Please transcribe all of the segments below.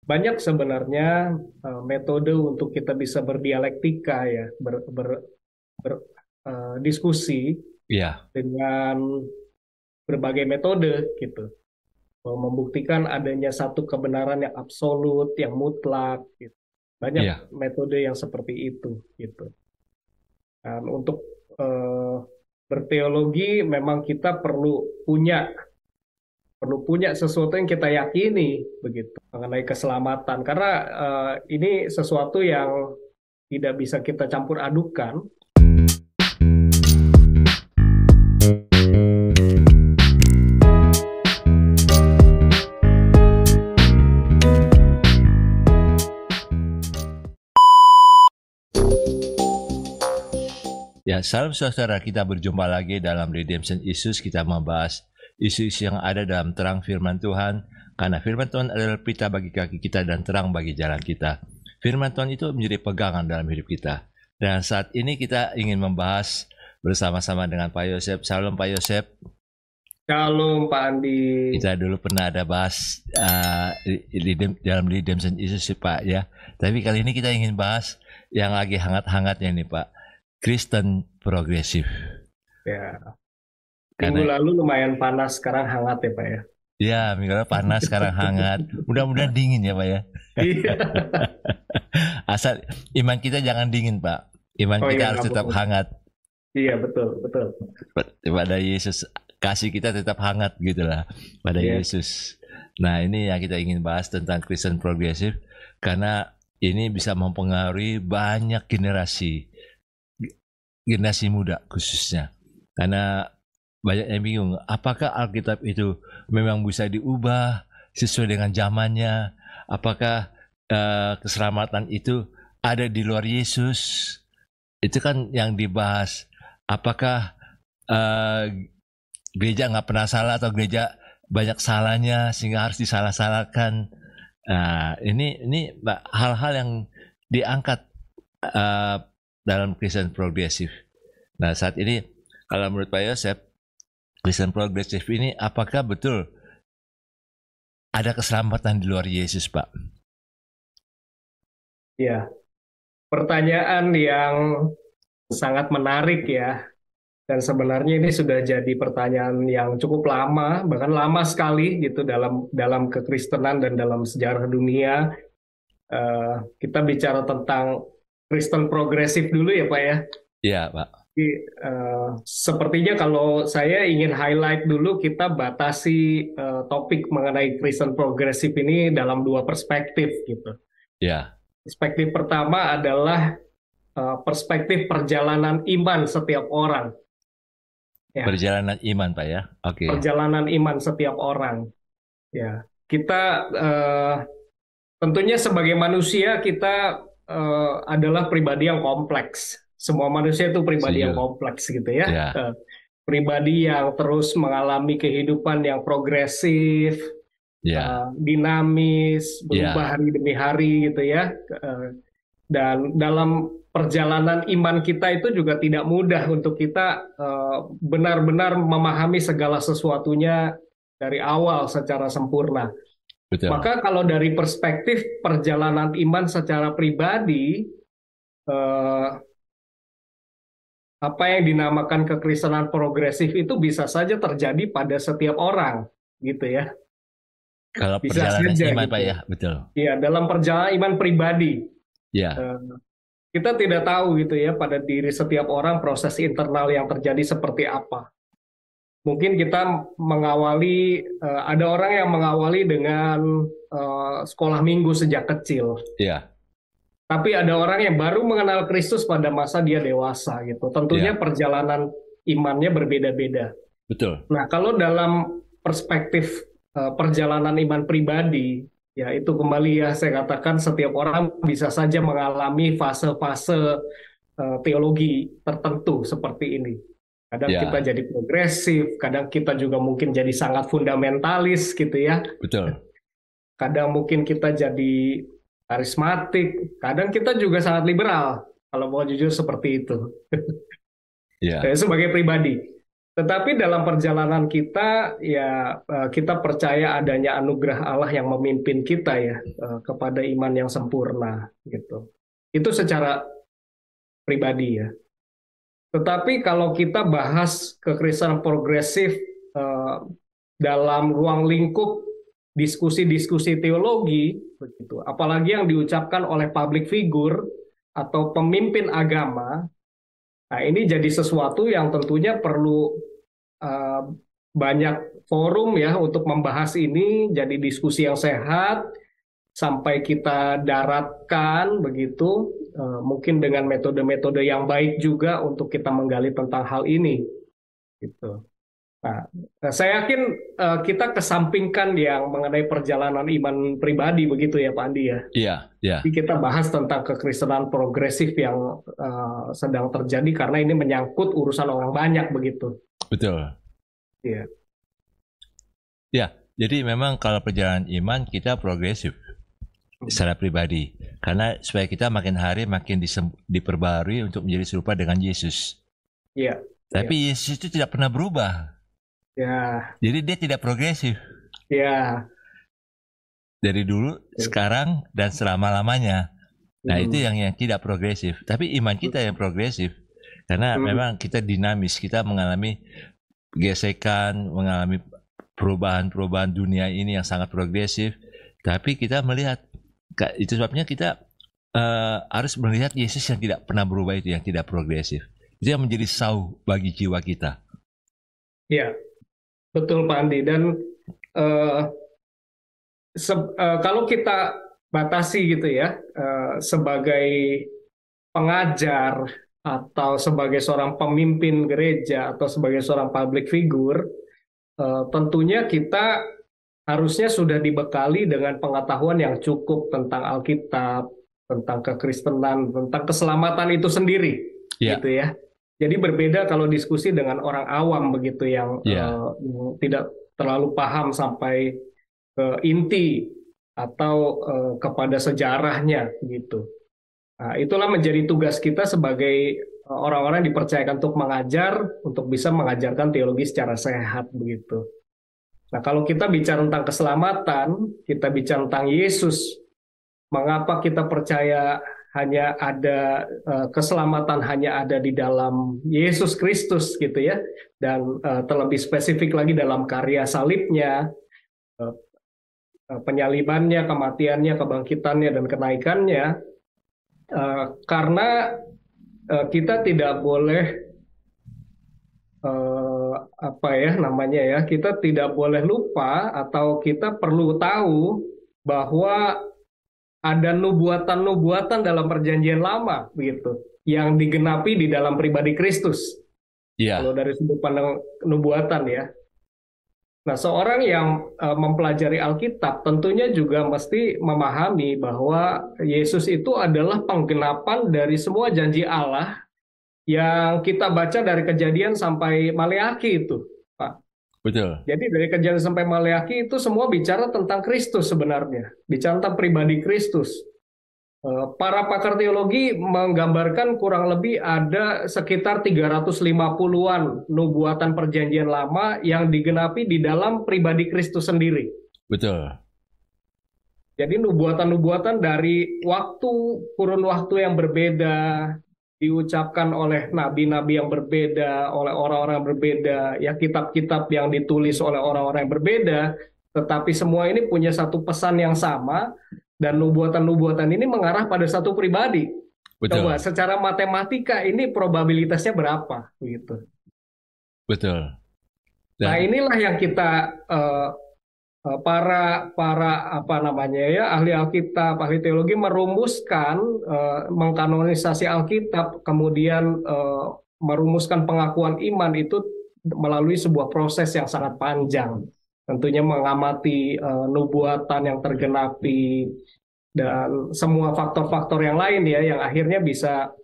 banyak sebenarnya metode untuk kita bisa berdialektika ya, diskusi Iya, dengan berbagai metode gitu. Membuktikan adanya satu kebenaran yang absolut, yang mutlak gitu. Banyak iya. metode yang seperti itu gitu. Dan untuk eh, berteologi memang kita perlu punya sesuatu yang kita yakini begitu mengenai keselamatan karena ini sesuatu yang tidak bisa kita campur adukan. Ya, salam saudara. Kita berjumpa lagi dalam Redemption Issues. Kita membahas isu-isu yang ada dalam terang firman Tuhan. Karena firman Tuhan adalah pita bagi kaki kita dan terang bagi jalan kita. Firman Tuhan itu menjadi pegangan dalam hidup kita. Dan saat ini kita ingin membahas bersama-sama dengan Pak Yosep. Salam Pak Yosep. Shalom Pak Andi. Kita dulu pernah ada bahas dalam Redemption Issues Pak ya. Tapi kali ini kita ingin bahas yang lagi hangat-hangatnya nih Pak. Kristen progresif. Ya, minggu Karena lalu lumayan panas, sekarang hangat ya Pak ya. ya minggu lalu panas, sekarang hangat. Mudah-mudahan dingin ya Pak ya. Iya. Asal iman kita jangan dingin Pak. Iman Oh iya kita harus nggak tetap boleh. hangat. Iya betul betul. Pada Yesus, kasih kita tetap hangat gitulah pada Iya. Yesus. Nah ini yang kita ingin bahas tentang Kristen progresif. Karena ini bisa mempengaruhi banyak generasi muda khususnya. Karena banyak yang bingung, apakah Alkitab itu memang bisa diubah sesuai dengan zamannya? Apakah keselamatan itu ada di luar Yesus? Itu kan yang dibahas. Apakah gereja nggak pernah salah atau gereja banyak salahnya sehingga harus disalah-salahkan? Nah, ini hal-hal yang diangkat eh, dalam Kristen progresif. Nah, saat ini kalau menurut Pak Yosef, Kristen progresif ini apakah betul ada keselamatan di luar Yesus, Pak? Iya. Pertanyaan yang sangat menarik ya. Dan sebenarnya ini sudah jadi pertanyaan yang cukup lama, bahkan lama sekali gitu dalam dalam kekristenan dan dalam sejarah dunia. Kita bicara tentang Kristen progresif dulu ya Pak ya. Iya, Pak. Jadi, sepertinya kalau saya ingin highlight dulu, kita batasi topik mengenai Kristen progresif ini dalam dua perspektif gitu. Ya, Perspektif pertama adalah perspektif perjalanan iman setiap orang. Ya, perjalanan iman, Pak ya. Oke. perjalanan iman setiap orang. Ya, kita tentunya sebagai manusia kita adalah pribadi yang kompleks. Semua manusia itu pribadi yang Setuju. kompleks gitu ya. Ya, Pribadi yang terus mengalami kehidupan yang progresif, ya, dinamis, berubah ya, hari demi hari gitu ya. Dan dalam perjalanan iman kita itu juga tidak mudah untuk kita benar-benar memahami segala sesuatunya dari awal secara sempurna. betul. Maka kalau dari perspektif perjalanan iman secara pribadi, eh, apa yang dinamakan kekristenan progresif itu bisa saja terjadi pada setiap orang, gitu ya. Kalau Bisa perjalanan saja iman, Pak gitu. ya, betul. Ya, dalam perjalanan iman pribadi, Ya, eh, kita tidak tahu gitu ya pada diri setiap orang proses internal yang terjadi seperti apa. Mungkin kita mengawali, ada orang yang mengawali dengan sekolah minggu sejak kecil. ya, Tapi ada orang yang baru mengenal Kristus pada masa dia dewasa gitu. Tentunya ya, perjalanan imannya berbeda-beda. betul. Nah, kalau dalam perspektif perjalanan iman pribadi, ya itu kembali ya saya katakan setiap orang bisa saja mengalami fase-fase teologi tertentu seperti ini. Kadang kita Ya, jadi progresif, kadang kita juga mungkin jadi sangat fundamentalis gitu ya. betul. Kadang mungkin kita jadi karismatik, kadang kita juga sangat liberal. Kalau mau jujur seperti itu. Ya, Saya sebagai pribadi. Tetapi dalam perjalanan kita ya kita percaya adanya anugerah Allah yang memimpin kita ya kepada iman yang sempurna gitu. Itu secara pribadi ya. Tetapi kalau kita bahas kekristenan progresif eh, dalam ruang lingkup diskusi-diskusi teologi begitu, apalagi yang diucapkan oleh public figure atau pemimpin agama, nah ini jadi sesuatu yang tentunya perlu eh, banyak forum ya untuk membahas ini, jadi diskusi yang sehat sampai kita daratkan begitu, mungkin dengan metode-metode yang baik juga untuk kita menggali tentang hal ini gitu. Nah, saya yakin kita kesampingkan yang mengenai perjalanan iman pribadi begitu ya Pak Andi ya. Iya, iya. Jadi kita bahas tentang kekristenan progresif yang sedang terjadi karena ini menyangkut urusan orang banyak begitu. Betul. Iya. Ya, jadi memang kalau perjalanan iman kita progresif secara pribadi. Karena supaya kita makin hari makin diperbarui untuk menjadi serupa dengan Yesus. Iya. Tapi Yesus itu tidak pernah berubah. Ya. Jadi dia tidak progresif. Ya. Dari dulu, sekarang, dan selama-lamanya. Nah, itu yang tidak progresif. Tapi iman kita yang progresif. Karena memang kita dinamis, kita mengalami gesekan, mengalami perubahan-perubahan dunia ini yang sangat progresif. Tapi kita melihat, itu sebabnya kita harus melihat Yesus yang tidak pernah berubah itu, yang tidak progresif. Itu yang menjadi sauh bagi jiwa kita. Ya, betul Pak Andi. Dan kalau kita batasi gitu ya, sebagai pengajar atau sebagai seorang pemimpin gereja atau sebagai seorang public figure, tentunya kita harusnya sudah dibekali dengan pengetahuan yang cukup tentang Alkitab, tentang kekristenan, tentang keselamatan itu sendiri, gitu ya. Jadi berbeda kalau diskusi dengan orang awam begitu yang tidak terlalu paham sampai ke inti atau kepada sejarahnya gitu. Nah, itulah menjadi tugas kita sebagai orang-orang yang dipercayakan untuk mengajar, untuk bisa mengajarkan teologi secara sehat begitu. Nah, kalau kita bicara tentang keselamatan, kita bicara tentang Yesus, mengapa kita percaya hanya ada keselamatan hanya ada di dalam Yesus Kristus gitu ya, dan terlebih spesifik lagi dalam karya salibnya, penyalibannya, kematiannya, kebangkitannya, dan kenaikannya, karena kita tidak boleh kita tidak boleh lupa atau kita perlu tahu bahwa ada nubuatan-nubuatan dalam perjanjian lama begitu yang digenapi di dalam pribadi Kristus. Kalau dari sudut pandang nubuatan ya. Nah, seorang yang mempelajari Alkitab tentunya juga mesti memahami bahwa Yesus itu adalah penggenapan dari semua janji Allah yang kita baca dari Kejadian sampai Maleakhi itu, Pak. Betul. Jadi dari Kejadian sampai Maleakhi itu semua bicara tentang Kristus sebenarnya, bicara tentang pribadi Kristus. Para pakar teologi menggambarkan kurang lebih ada sekitar 350-an nubuatan perjanjian lama yang digenapi di dalam pribadi Kristus sendiri. Betul. Jadi nubuatan-nubuatan dari kurun waktu yang berbeda, diucapkan oleh nabi-nabi yang berbeda, oleh orang-orang yang berbeda, ya kitab-kitab yang ditulis oleh orang-orang yang berbeda, tetapi semua ini punya satu pesan yang sama, dan nubuatan-nubuatan ini mengarah pada satu pribadi. Betul. Coba secara matematika ini probabilitasnya berapa, gitu. Betul. Nah inilah yang kita para ahli Alkitab, ahli teologi merumuskan, mengkanonisasi Alkitab, kemudian merumuskan pengakuan iman itu melalui sebuah proses yang sangat panjang. Tentunya mengamati nubuatan yang tergenapi dan semua faktor-faktor yang lain ya, yang akhirnya bisa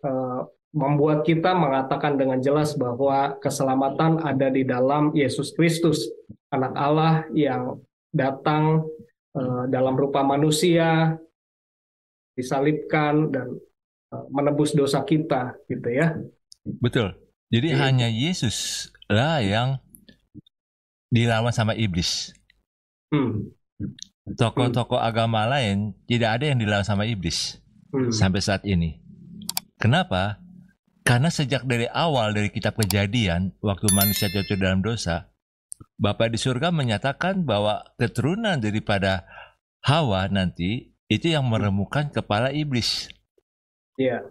membuat kita mengatakan dengan jelas bahwa keselamatan ada di dalam Yesus Kristus, Anak Allah yang datang dalam rupa manusia, disalibkan dan menebus dosa kita, gitu ya. Betul. Jadi hanya Yesus lah yang dilawan sama iblis. Hmm. Tokoh-tokoh agama lain tidak ada yang dilawan sama iblis sampai saat ini. Kenapa? Karena sejak dari awal dari kitab Kejadian, waktu manusia jatuh dalam dosa, Bapa di surga menyatakan bahwa keturunan daripada Hawa nanti itu yang meremukkan kepala iblis. Iya.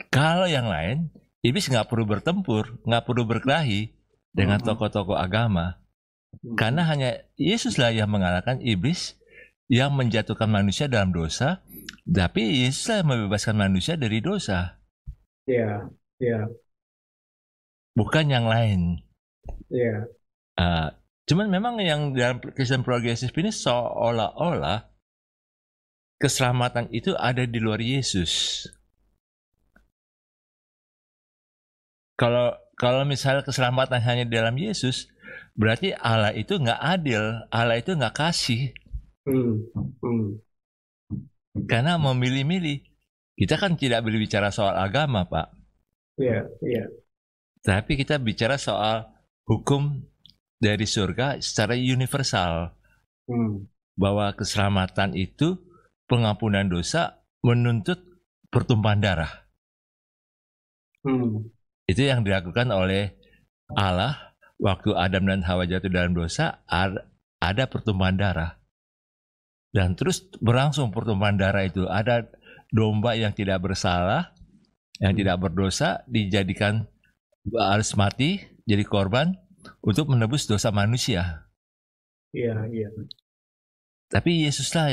Kalau yang lain, iblis nggak perlu bertempur, nggak perlu berkelahi dengan tokoh-tokoh agama. Karena hanya Yesuslah yang mengalahkan iblis, yang menjatuhkan manusia dalam dosa, tapi Yesuslah yang membebaskan manusia dari dosa. Iya, iya. Bukan yang lain. Iya. Cuman memang yang dalam Kristen progresif ini seolah-olah keselamatan itu ada di luar Yesus. Kalau misalnya keselamatan hanya di dalam Yesus, berarti Allah itu nggak adil, Allah itu nggak kasih. Karena memilih-milih. Kita kan tidak berbicara soal agama, Pak. Iya, iya. Tapi kita bicara soal hukum dari surga secara universal. Bahwa keselamatan itu, pengampunan dosa menuntut pertumpahan darah. Itu yang dilakukan oleh Allah waktu Adam dan Hawa jatuh dalam dosa, ada pertumpahan darah. Dan terus berlangsung pertumpahan darah itu. Ada domba yang tidak bersalah, yang tidak berdosa, dijadikan harus mati, jadi korban untuk menebus dosa manusia. Iya, iya. Tapi Yesuslah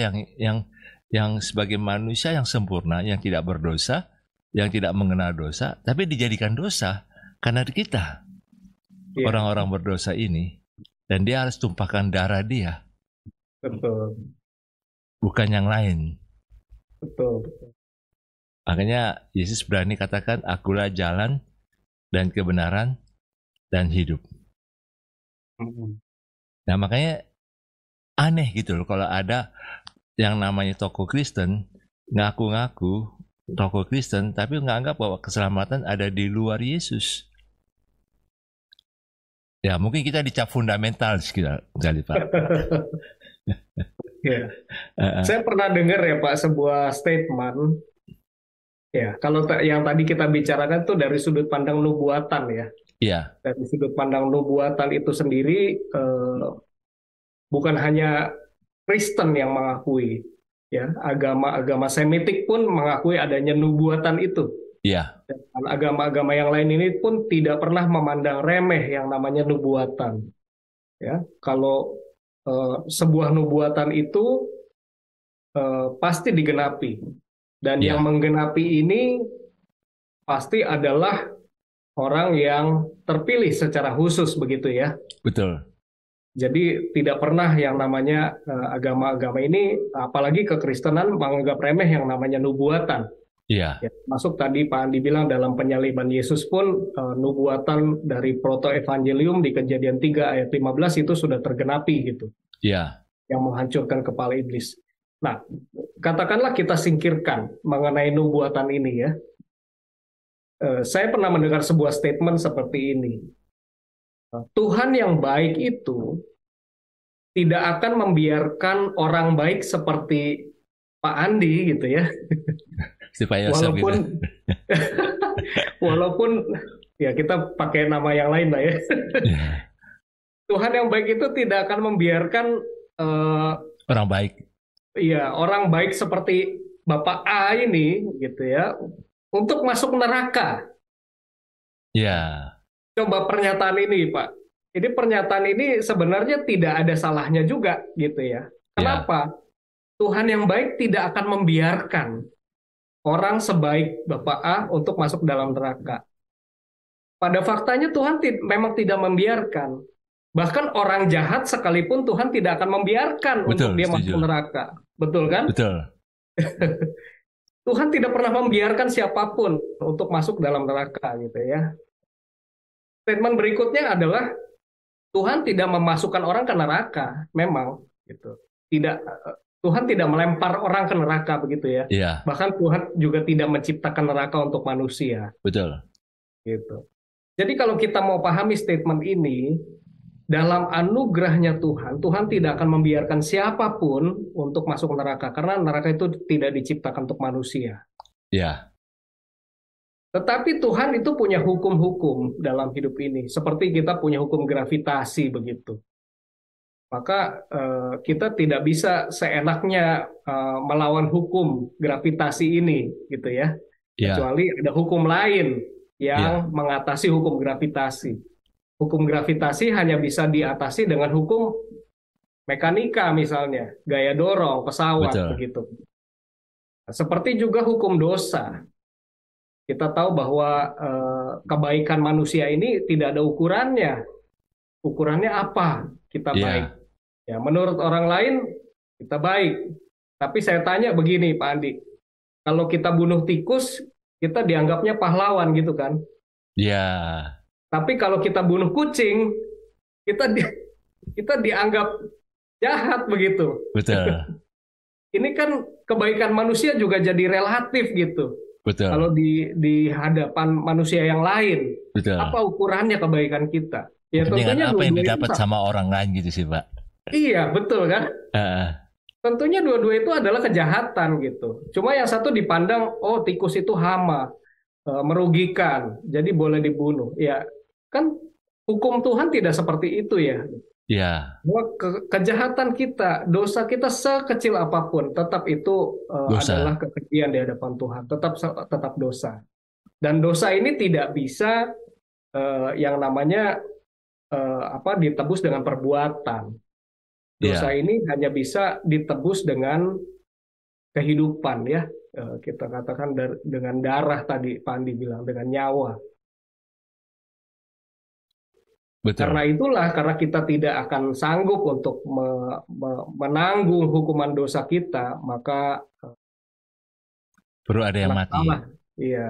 yang sebagai manusia yang sempurna, yang tidak berdosa, yang tidak mengenal dosa, tapi dijadikan dosa karena kita, orang-orang berdosa ini, dan dia harus tumpahkan darah dia. Betul. Bukan yang lain. Betul. Makanya Yesus berani katakan, akulah jalan dan kebenaran dan hidup. Nah makanya aneh gitu loh kalau ada yang namanya tokoh Kristen ngaku-ngaku tokoh Kristen tapi menganggap bahwa keselamatan ada di luar Yesus. Ya mungkin kita dicap fundamental sekali Pak. Ya. Saya pernah dengar ya Pak sebuah statement. Ya, kalau yang tadi kita bicarakan tuh dari sudut pandang nubuatan ya. Iya. Dari sudut pandang nubuatan itu sendiri bukan hanya Kristen yang mengakui, ya, agama-agama Semitik pun mengakui adanya nubuatan itu. Iya. Dan agama-agama yang lain ini pun tidak pernah memandang remeh yang namanya nubuatan. Ya, kalau sebuah nubuatan itu pasti digenapi, dan yang menggenapi ini pasti adalah orang yang terpilih secara khusus begitu ya. Betul. Jadi tidak pernah yang namanya agama-agama ini, apalagi kekristenan, menganggap remeh yang namanya nubuatan. Iya. Ya, masuk tadi Pak Andi bilang dalam penyaliban Yesus pun nubuatan dari proto-evangelium di Kejadian 3 ayat 15 itu sudah tergenapi gitu. Iya. Yang menghancurkan kepala iblis. Nah, katakanlah kita singkirkan mengenai nubuatan ini ya. Saya pernah mendengar sebuah statement seperti ini. Tuhan yang baik itu tidak akan membiarkan orang baik seperti Pak Andi gitu ya. Walaupun walaupun ya kita pakai nama yang lain lah ya. Tuhan yang baik itu tidak akan membiarkan orang baik. Iya, orang baik seperti Bapak A ini gitu ya untuk masuk neraka. Ya. Coba pernyataan ini, Pak. Ini pernyataan ini sebenarnya tidak ada salahnya juga gitu ya. Kenapa? Tuhan yang baik tidak akan membiarkan orang sebaik Bapak A untuk masuk dalam neraka. Pada faktanya Tuhan memang tidak membiarkan. Bahkan orang jahat sekalipun Tuhan tidak akan membiarkan untuk dia masuk neraka. Betul kan? Betul. Tuhan tidak pernah membiarkan siapapun untuk masuk dalam neraka gitu ya. Statement berikutnya adalah Tuhan tidak memasukkan orang ke neraka, memang gitu. Tuhan tidak melempar orang ke neraka begitu ya. Iya. Bahkan Tuhan juga tidak menciptakan neraka untuk manusia. Betul. gitu. Jadi kalau kita mau pahami statement ini, dalam anugerahnya Tuhan, Tuhan tidak akan membiarkan siapapun untuk masuk neraka, karena neraka itu tidak diciptakan untuk manusia. Ya, Tetapi Tuhan itu punya hukum-hukum dalam hidup ini, seperti kita punya hukum gravitasi begitu. Maka kita tidak bisa seenaknya melawan hukum gravitasi ini, gitu ya. ya, Kecuali ada hukum lain ya, yang mengatasi hukum gravitasi. Hukum gravitasi hanya bisa diatasi dengan hukum mekanika misalnya, gaya dorong pesawat betul, begitu. Seperti juga hukum dosa. Kita tahu bahwa kebaikan manusia ini tidak ada ukurannya. Ukurannya apa? Kita baik. ya, Ya, menurut orang lain kita baik. Tapi saya tanya begini, Pak Andi, kalau kita bunuh tikus, kita dianggapnya pahlawan gitu kan? ya, Tapi kalau kita bunuh kucing, kita di, kita dianggap jahat begitu. betul, Ini kan kebaikan manusia juga jadi relatif gitu. Kalau betul, di hadapan manusia yang lain, betul. apa ukurannya kebaikan kita? Ya Kepentingan tentunya apa yang dua-dua itu didapat sama orang lain gitu sih, Pak. iya betul kan? Eh, Tentunya dua-dua itu adalah kejahatan gitu. Cuma yang satu dipandang, oh tikus itu hama, merugikan, jadi boleh dibunuh. Ya kan hukum Tuhan tidak seperti itu ya. ya, Bahwa kejahatan kita, dosa kita sekecil apapun, tetap itu adalah dosa. kekejian di hadapan Tuhan, tetap tetap dosa. Dan dosa ini tidak bisa yang namanya ditebus dengan perbuatan. Dosa Ya, ini hanya bisa ditebus dengan kehidupan ya. Kita katakan dengan darah tadi Pak Andi bilang, dengan nyawa. Karena betul. itulah, karena kita tidak akan sanggup untuk menanggung hukuman dosa kita, maka Perlu ada yang anak mati Allah, iya,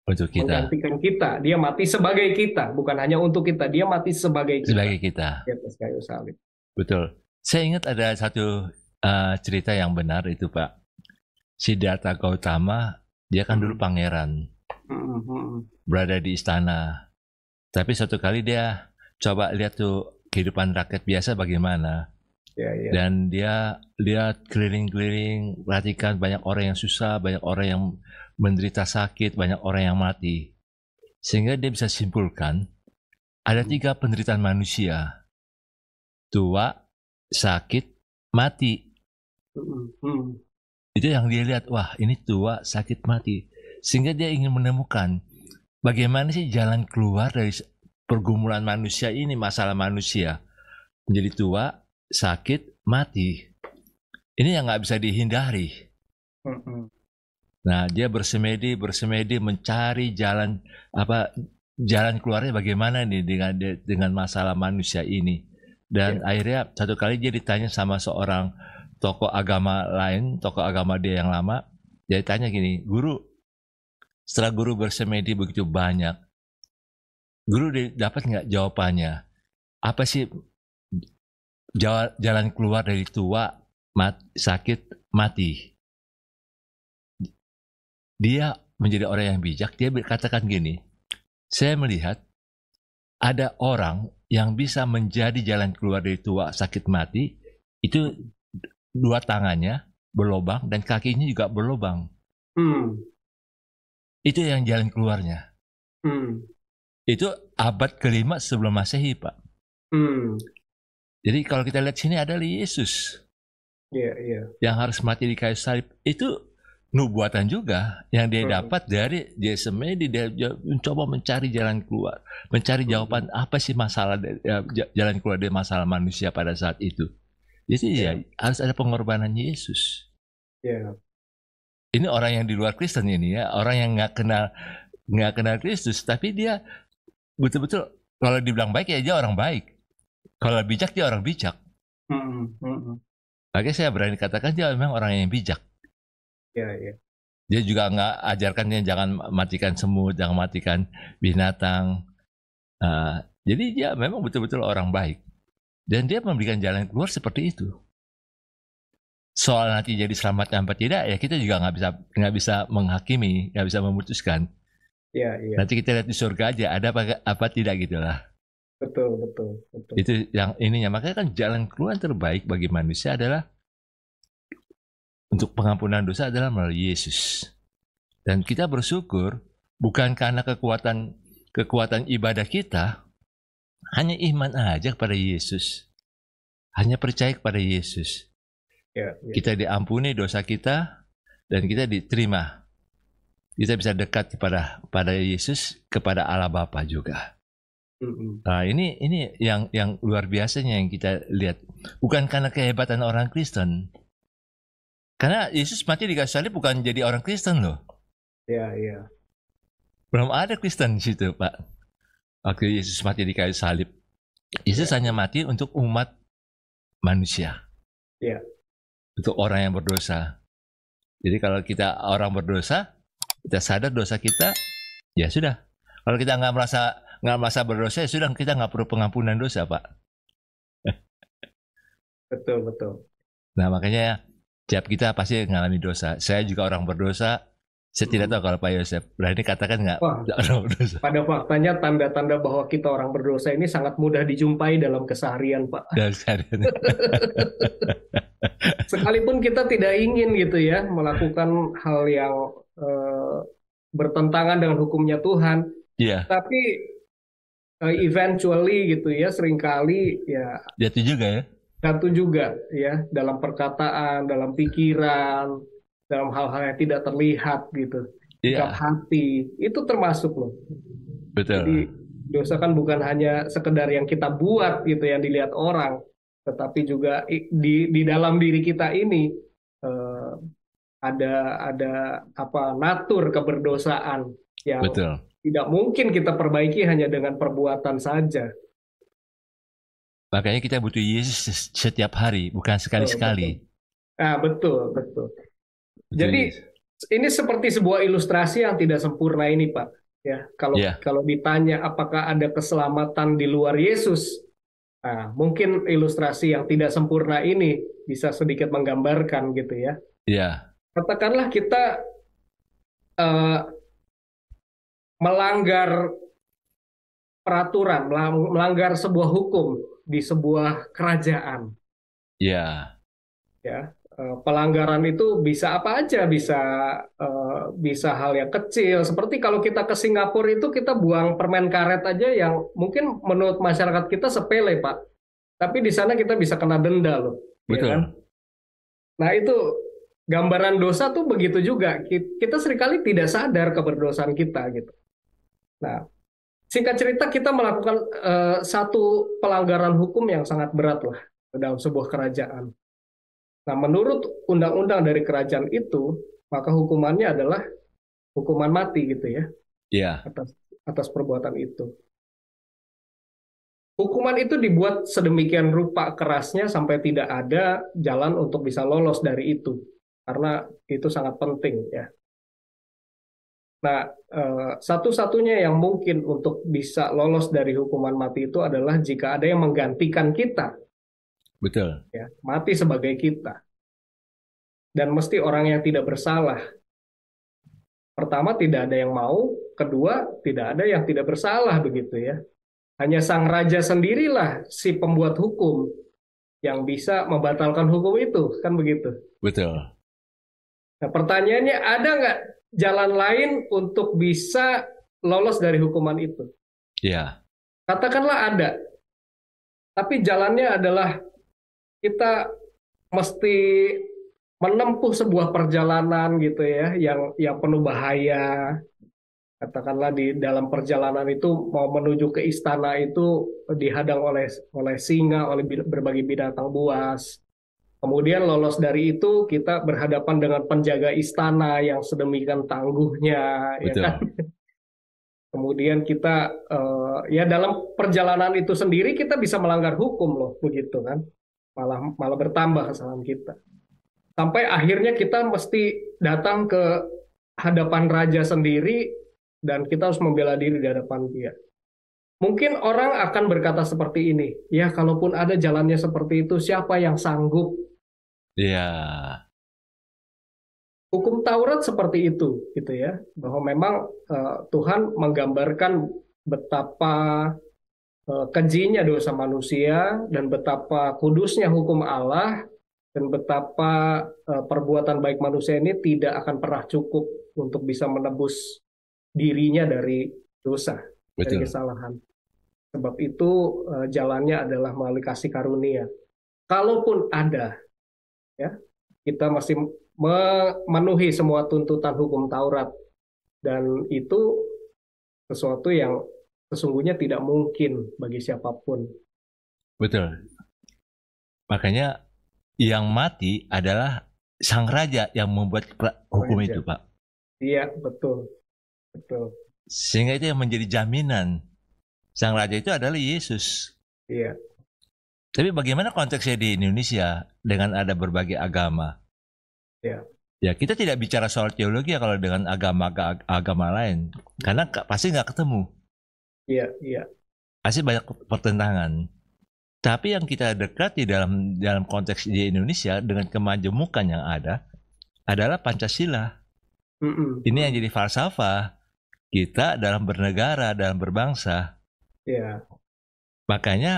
untuk kita, menggantikan kita. Dia mati sebagai kita, bukan hanya untuk kita. Dia mati sebagai kita sebagai kita. di atas kayu salib. Betul. Saya ingat ada satu cerita yang benar itu, Pak. Siddhartha Gautama, dia kan dulu Hmm, pangeran, hmm, hmm. berada di istana. Tapi satu kali dia coba lihat tuh kehidupan rakyat biasa bagaimana. Ya, ya. Dan dia lihat keliling-keliling, perhatikan banyak orang yang susah, banyak orang yang menderita sakit, banyak orang yang mati. Sehingga dia bisa simpulkan, ada Hmm, 3 penderitaan manusia. Tua, sakit, mati. hmm, hmm. Itu yang dia lihat, wah ini tua, sakit, mati. Sehingga dia ingin menemukan bagaimana sih jalan keluar dari pergumulan manusia ini, masalah manusia. Menjadi tua, sakit, mati. Ini yang nggak bisa dihindari. Hmm, hmm. Nah, dia bersemedi mencari jalan jalan keluarnya bagaimana nih dengan masalah manusia ini. Dan Ya. akhirnya satu kali dia ditanya sama seorang tokoh agama lain, tokoh agama dia yang lama, dia tanya gini, "Guru, setelah guru bersemedi begitu banyak, guru dapat nggak jawabannya? Apa sih jalan keluar dari tua, sakit, mati?" Dia menjadi orang yang bijak, dia berkatakan gini, saya melihat ada orang yang bisa menjadi jalan keluar dari tua, sakit, mati, itu 2 tangannya berlobang dan kakinya juga berlobang. Hmm, Itu yang jalan keluarnya. hmm, Itu abad kelima sebelum Masehi, Pak. hmm. Jadi kalau kita lihat sini adalah Yesus Iya, iya. yang harus mati di kayu salib. Itu nubuatan juga yang dia Hmm, dapat dari Yesemedi. Dia mencoba mencari jalan keluar, mencari hmm. jawaban apa sih masalah jalan keluar dari masalah manusia pada saat itu. Jadi ya Ya, harus ada pengorbanan Yesus. ya. Ini orang yang di luar Kristen ini ya, orang yang nggak kenal Kristus, tapi dia betul-betul kalau dibilang baik ya dia orang baik. Kalau bijak dia orang bijak. Hmm, hmm, hmm. Makanya saya berani katakan dia memang orang yang bijak. Ya, ya. Dia juga nggak ajarkan dia jangan matikan semut, jangan matikan binatang. Jadi dia memang betul-betul orang baik. Dan dia memberikan jalan keluar seperti itu. Soal nanti jadi selamat apa tidak ya kita juga nggak bisa menghakimi, nggak bisa memutuskan. Iya, iya. Nanti kita lihat di surga aja ada apa tidak gitu lah. Betul, betul, betul. Itu yang ininya. Makanya kan jalan keluar terbaik bagi manusia adalah untuk pengampunan dosa adalah melalui Yesus. Dan kita bersyukur bukan karena kekuatan ibadah kita, hanya iman aja kepada Yesus. Hanya percaya kepada Yesus. Ya, ya. Kita diampuni dosa kita dan kita diterima. Kita bisa dekat kepada Yesus, kepada Allah Bapa juga. Nah, ini yang luar biasanya yang kita lihat. Bukan karena kehebatan orang Kristen. Karena Yesus mati di kayu salib bukan jadi orang Kristen loh. Ya, ya. Belum ada Kristen di situ, Pak. Waktu Yesus mati di kayu salib. Yesus hanya mati untuk umat manusia. Ya. Untuk orang yang berdosa. Jadi kalau kita orang berdosa, kita sadar dosa kita, ya sudah. Kalau kita nggak merasa berdosa, ya sudah, kita nggak perlu pengampunan dosa, Pak. Betul, betul. Nah, makanya tiap kita pasti mengalami dosa. Saya juga orang berdosa. Saya tidak tahu kalau Pak Yosef berani katakan nggak orang berdosa. Pada faktanya tanda-tanda bahwa kita orang berdosa ini sangat mudah dijumpai dalam keseharian, Pak. Sekalipun kita tidak ingin gitu ya melakukan hal yang bertentangan dengan hukumnya Tuhan, tapi eventually gitu ya, seringkali ya jatuh juga ya. Jatuh juga ya, dalam perkataan, dalam pikiran, dalam hal-hal yang tidak terlihat gitu, sikap hati itu termasuk loh. Betul. Jadi dosa kan bukan hanya sekedar yang kita buat gitu yang dilihat orang, tetapi juga di dalam diri kita ini ada apa natur keberdosaan yang betul. Tidak mungkin kita perbaiki hanya dengan perbuatan saja. Makanya kita butuh Yesus setiap hari, bukan sekali-sekali. Betul. Jadi ini seperti sebuah ilustrasi yang tidak sempurna ini, Pak. Ya, kalau ditanya apakah ada keselamatan di luar Yesus, mungkin ilustrasi yang tidak sempurna ini bisa sedikit menggambarkan gitu ya. Iya. Katakanlah kita melanggar peraturan, melanggar sebuah hukum di sebuah kerajaan. Iya. Ya, pelanggaran itu bisa apa aja, bisa hal yang kecil. Seperti kalau kita ke Singapura itu kita buang permen karet aja yang mungkin menurut masyarakat kita sepele, Pak. Tapi di sana kita bisa kena denda loh. Betul. Ya kan? Nah itu gambaran dosa tuh begitu juga. Kita seringkali tidak sadar keberdosaan kita gitu. Nah, singkat cerita kita melakukan satu pelanggaran hukum yang sangat berat lah dalam sebuah kerajaan. Nah, menurut undang-undang dari kerajaan itu, maka hukumannya adalah hukuman mati gitu ya. Iya. Atas perbuatan itu. Hukuman itu dibuat sedemikian rupa kerasnya sampai tidak ada jalan untuk bisa lolos dari itu. Karena itu sangat penting ya. Nah, satu-satunya yang mungkin untuk bisa lolos dari hukuman mati itu adalah jika ada yang menggantikan kita. Betul. Ya, mati sebagai kita. Dan mesti orang yang tidak bersalah. Pertama, tidak ada yang mau. Kedua, tidak ada yang tidak bersalah begitu ya. Hanya sang raja sendirilah si pembuat hukum yang bisa membatalkan hukum itu, kan begitu. Betul. Nah, pertanyaannya, ada nggak jalan lain untuk bisa lolos dari hukuman itu? Iya. Katakanlah ada. Tapi jalannya adalah kita mesti menempuh sebuah perjalanan gitu ya, yang penuh bahaya. Katakanlah di dalam perjalanan itu mau menuju ke istana itu dihadang oleh singa, oleh berbagai binatang buas. Kemudian lolos dari itu kita berhadapan dengan penjaga istana yang sedemikian tangguhnya, betul. Ya kan? Kemudian kita ya dalam perjalanan itu sendiri kita bisa melanggar hukum loh, begitu kan? Malah bertambah kesalahan kita. Sampai akhirnya kita mesti datang ke hadapan raja sendiri dan kita harus membela diri di hadapan dia. Mungkin orang akan berkata seperti ini, ya kalaupun ada jalannya seperti itu, siapa yang sanggup? Iya. hukum Taurat seperti itu, gitu ya, bahwa memang Tuhan menggambarkan betapa kejinya dosa manusia dan betapa kudusnya hukum Allah dan betapa perbuatan baik manusia ini tidak akan pernah cukup untuk bisa menebus dirinya dari dosa, dari Betul. kesalahan. Sebab itu jalannya adalah melalui kasih karunia. Kalaupun ada, ya, kita masih memenuhi semua tuntutan hukum Taurat dan itu sesuatu yang sesungguhnya tidak mungkin bagi siapapun. Betul. Makanya yang mati adalah sang raja yang membuat hukum Raja. itu, Pak. Iya, betul, betul. Sehingga itu yang menjadi jaminan. Sang raja itu adalah Yesus. Iya, Tapi bagaimana konteksnya di Indonesia dengan ada berbagai agama? iya, Ya kita tidak bicara soal teologi ya kalau dengan agama lain, karena pasti nggak ketemu, iya, iya, pasti banyak pertentangan. Tapi yang kita dekati dalam dalam konteks di Indonesia dengan kemajemukan yang ada adalah Pancasila. mm-mm, Ini yang mm-mm. jadi falsafah kita dalam bernegara, dalam berbangsa. Iya, Makanya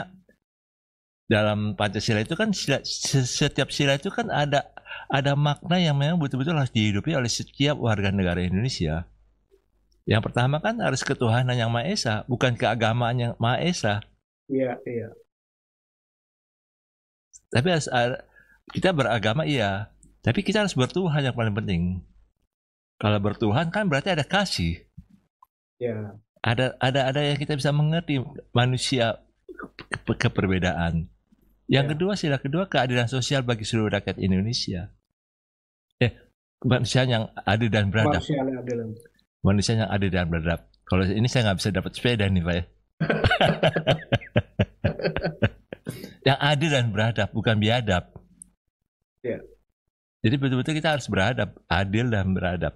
dalam Pancasila itu kan setiap sila itu kan ada makna yang memang betul-betul harus dihidupi oleh setiap warga negara Indonesia. Yang pertama kan harus ketuhanan yang Maha Esa, bukan keagamaan yang Maha Esa. iya, iya, Tapi harus kita beragama iya, tapi kita harus bertuhan yang paling penting. Kalau bertuhan kan berarti ada kasih, iya, ada yang kita bisa mengerti manusia keperbedaan. Yang iya. kedua sila kedua keadilan sosial bagi seluruh rakyat Indonesia. Eh, manusia yang adil dan beradab. Kemanusiaan yang adil. Manusia yang adil dan beradab. Kalau ini saya nggak bisa dapat sepeda nih Pak ya. Yang adil dan beradab, bukan biadab. Iya, Jadi betul-betul kita harus beradab, adil dan beradab.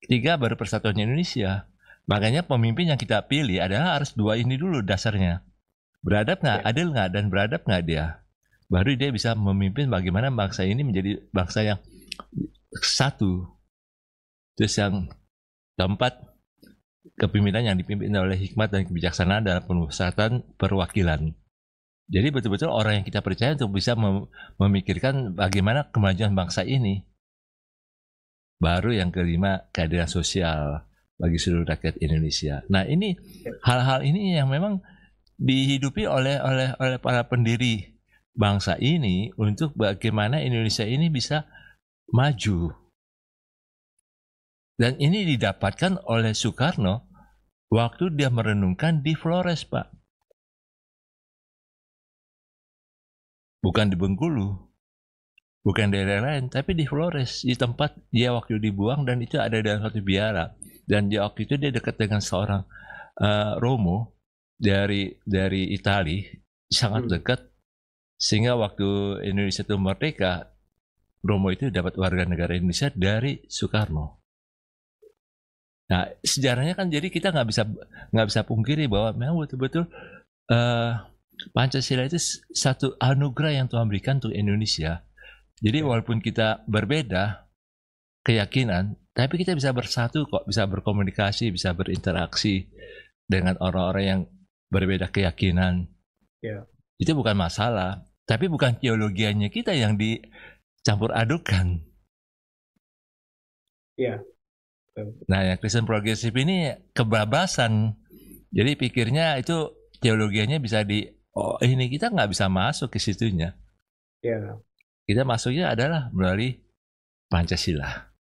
Ketiga baru persatuan Indonesia. Makanya pemimpin yang kita pilih adalah harus dua ini dulu dasarnya. Beradab nggak, iya, adil nggak, dan beradab nggak dia. Baru dia bisa memimpin bagaimana bangsa ini menjadi bangsa yang satu. Terus yang keempat, kepemimpinan yang dipimpin oleh hikmat dan kebijaksanaan dalam pemusatan perwakilan. Jadi betul-betul orang yang kita percaya untuk bisa memikirkan bagaimana kemajuan bangsa ini. Baru yang kelima, keadilan sosial bagi seluruh rakyat Indonesia. Nah ini iya, hal-hal ini yang memang dihidupi oleh para pendiri bangsa ini untuk bagaimana Indonesia ini bisa maju. Dan ini didapatkan oleh Soekarno waktu dia merenungkan di Flores, Pak. Bukan di Bengkulu, bukan di daerah lain, tapi di Flores, di tempat dia waktu dibuang dan itu ada dalam satu biara. Dan dia waktu itu dia dekat dengan seorang Romo dari Itali, sangat dekat, sehingga waktu Indonesia itu merdeka, Romo itu dapat warga negara Indonesia dari Soekarno. Nah sejarahnya kan jadi kita nggak bisa pungkiri bahwa memang betul-betul Pancasila itu satu anugerah yang Tuhan berikan untuk Indonesia. Jadi walaupun kita berbeda keyakinan, tapi kita bisa bersatu kok, bisa berkomunikasi, bisa berinteraksi dengan orang-orang yang berbeda keyakinan. iya, Itu bukan masalah, tapi bukan teologianya kita yang dicampur adukan. iya. Nah, yang Kristen progresif ini kebebasan. Jadi pikirnya itu teologianya bisa ini kita nggak bisa masuk ke situnya. Iya, Kita masuknya adalah melalui Pancasila.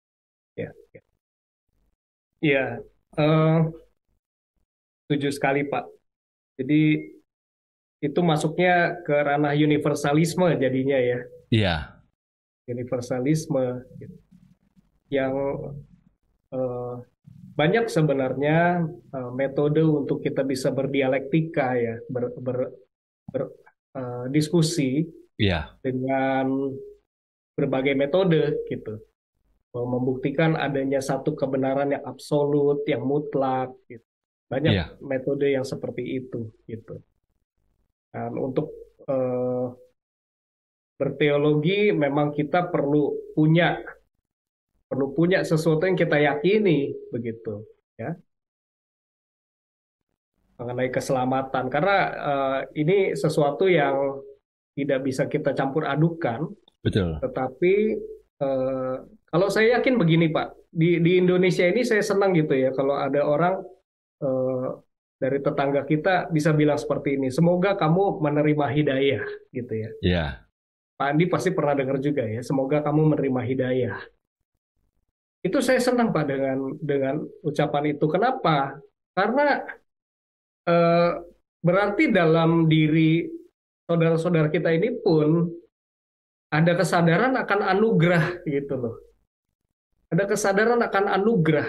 iya, iya. Iya, setuju sekali Pak. Jadi itu masuknya ke ranah universalisme jadinya ya, Iya, universalisme yang eh, banyak sebenarnya metode untuk kita bisa berdialektika ya, diskusi iya, dengan berbagai metode gitu. Membuktikan adanya satu kebenaran yang absolut, yang mutlak gitu. iya, Banyak metode yang seperti itu gitu. Dan untuk berteologi memang kita perlu punya perlu punya sesuatu yang kita yakini begitu ya mengenai keselamatan karena ini sesuatu yang tidak bisa kita campur adukan. Betul. Tetapi eh, kalau saya yakin begini Pak, di Indonesia ini saya senang gitu ya kalau ada orang eh, dari tetangga kita bisa bilang seperti ini, semoga kamu menerima hidayah gitu ya. Ya, Pak Andi pasti pernah dengar juga ya, semoga kamu menerima hidayah. Itu saya senang Pak dengan ucapan itu. Kenapa? Karena eh, berarti dalam diri saudara-saudara kita ini pun ada kesadaran akan anugerah gitu loh. Ada kesadaran akan anugerah.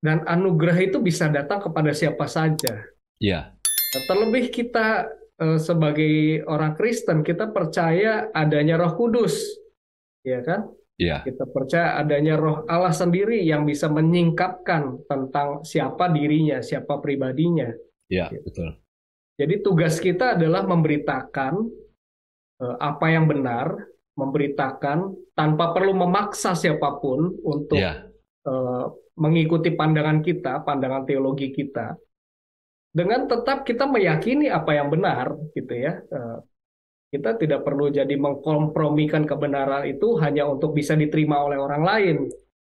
Dan anugerah itu bisa datang kepada siapa saja. ya, Terlebih kita sebagai orang Kristen, kita percaya adanya Roh Kudus, ya kan? ya, Kita percaya adanya Roh Allah sendiri yang bisa menyingkapkan tentang siapa dirinya, siapa pribadinya. ya, betul. Jadi tugas kita adalah memberitakan apa yang benar, memberitakan tanpa perlu memaksa siapapun untuk Ya, mengikuti pandangan kita, pandangan teologi kita, dengan tetap kita meyakini apa yang benar, gitu ya. Kita tidak perlu jadi mengkompromikan kebenaran itu hanya untuk bisa diterima oleh orang lain.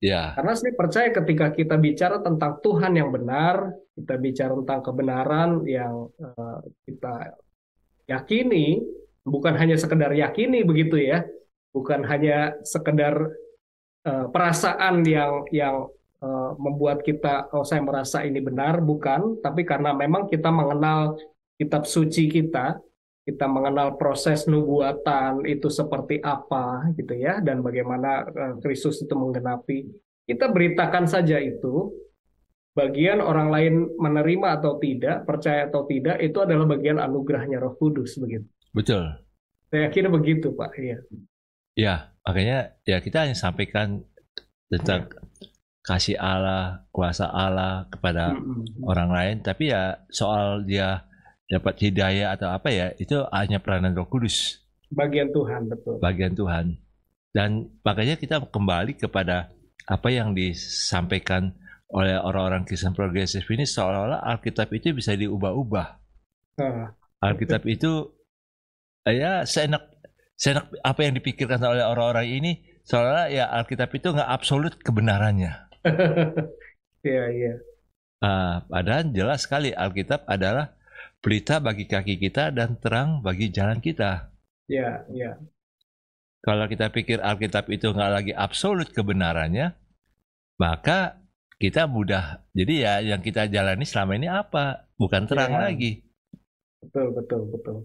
ya, Karena saya percaya ketika kita bicara tentang Tuhan yang benar, kita bicara tentang kebenaran yang kita yakini, bukan hanya sekedar yakini begitu ya, bukan hanya sekedar perasaan yang membuat kita, oh saya merasa ini benar, bukan, tapi karena memang kita mengenal kitab suci kita mengenal proses nubuatan itu seperti apa gitu ya, dan bagaimana Kristus itu menggenapi. Kita beritakan saja itu, bagian orang lain menerima atau tidak, percaya atau tidak, itu adalah bagian anugerahnya Roh Kudus begitu. betul. Saya kira begitu Pak. Iya. Ya, makanya ya kita hanya sampaikan tentang kasih Allah, kuasa Allah kepada orang lain, tapi ya soal dia dapat hidayah atau apa ya, itu hanya peranan Roh Kudus. Bagian Tuhan, betul. Bagian Tuhan. Dan makanya kita kembali kepada apa yang disampaikan oleh orang-orang Kristen progresif ini, seolah-olah Alkitab itu bisa diubah-ubah. Alkitab itu ya seenak apa yang dipikirkan oleh orang-orang ini, seolah-olah ya Alkitab itu nggak absolut kebenarannya. Iya, iya. Padahal jelas sekali Alkitab adalah pelita bagi kaki kita dan terang bagi jalan kita. Iya, iya. Kalau kita pikir Alkitab itu nggak lagi absolut kebenarannya, maka kita mudah. Jadi ya yang kita jalani selama ini apa? Bukan terang lagi. Betul, betul, betul.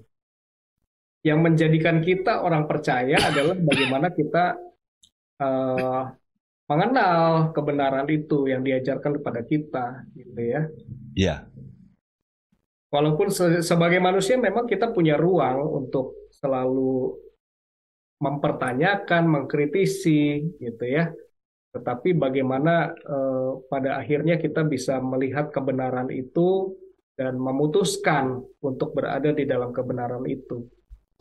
Yang menjadikan kita orang percaya adalah bagaimana kita mengenal kebenaran itu yang diajarkan kepada kita, gitu ya. Iya. Walaupun sebagai manusia memang kita punya ruang untuk selalu mempertanyakan, mengkritisi, gitu ya. Tetapi bagaimana pada akhirnya kita bisa melihat kebenaran itu dan memutuskan untuk berada di dalam kebenaran itu.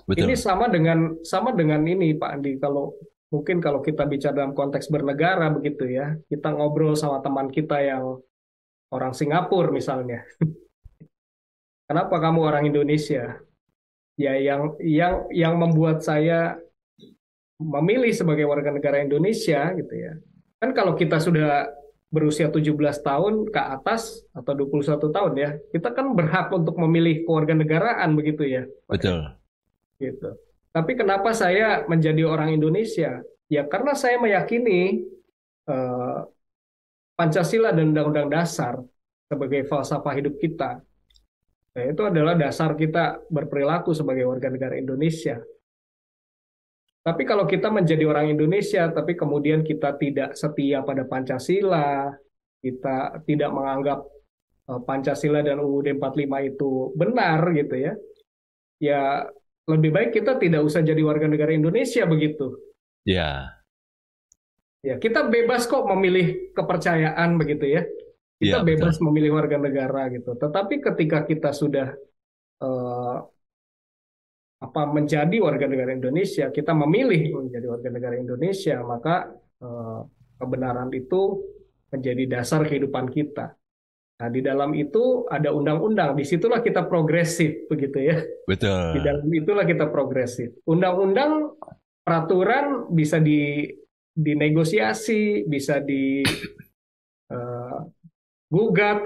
Betul. Ini sama dengan ini Pak Andi, kalau mungkin kalau kita bicara dalam konteks bernegara begitu ya, kita ngobrol sama teman kita yang orang Singapura misalnya. Kenapa kamu orang Indonesia? Ya yang membuat saya memilih sebagai warga negara Indonesia gitu ya. Kan kalau kita sudah berusia 17 tahun ke atas atau 21 tahun ya, kita kan berhak untuk memilih kewarganegaraan begitu ya. Betul. Gitu. Tapi kenapa saya menjadi orang Indonesia? Ya karena saya meyakini Pancasila dan Undang-Undang Dasar sebagai falsafah hidup kita. Nah, itu adalah dasar kita berperilaku sebagai warga negara Indonesia. Tapi kalau kita menjadi orang Indonesia, tapi kemudian kita tidak setia pada Pancasila, kita tidak menganggap Pancasila dan UUD 45 itu benar gitu ya, ya lebih baik kita tidak usah jadi warga negara Indonesia begitu. Ya. Ya, kita bebas kok memilih kepercayaan begitu ya. Kita bebas memilih warga negara gitu. Tetapi ketika kita sudah menjadi warga negara Indonesia, kita memilih menjadi warga negara Indonesia, maka Kebenaran itu menjadi dasar kehidupan kita. Nah, di dalam itu ada undang-undang. Disitulah kita progresif, begitu ya. Di Betul. dalam itulah kita progresif. Undang-undang, peraturan bisa dinegosiasi, bisa digugat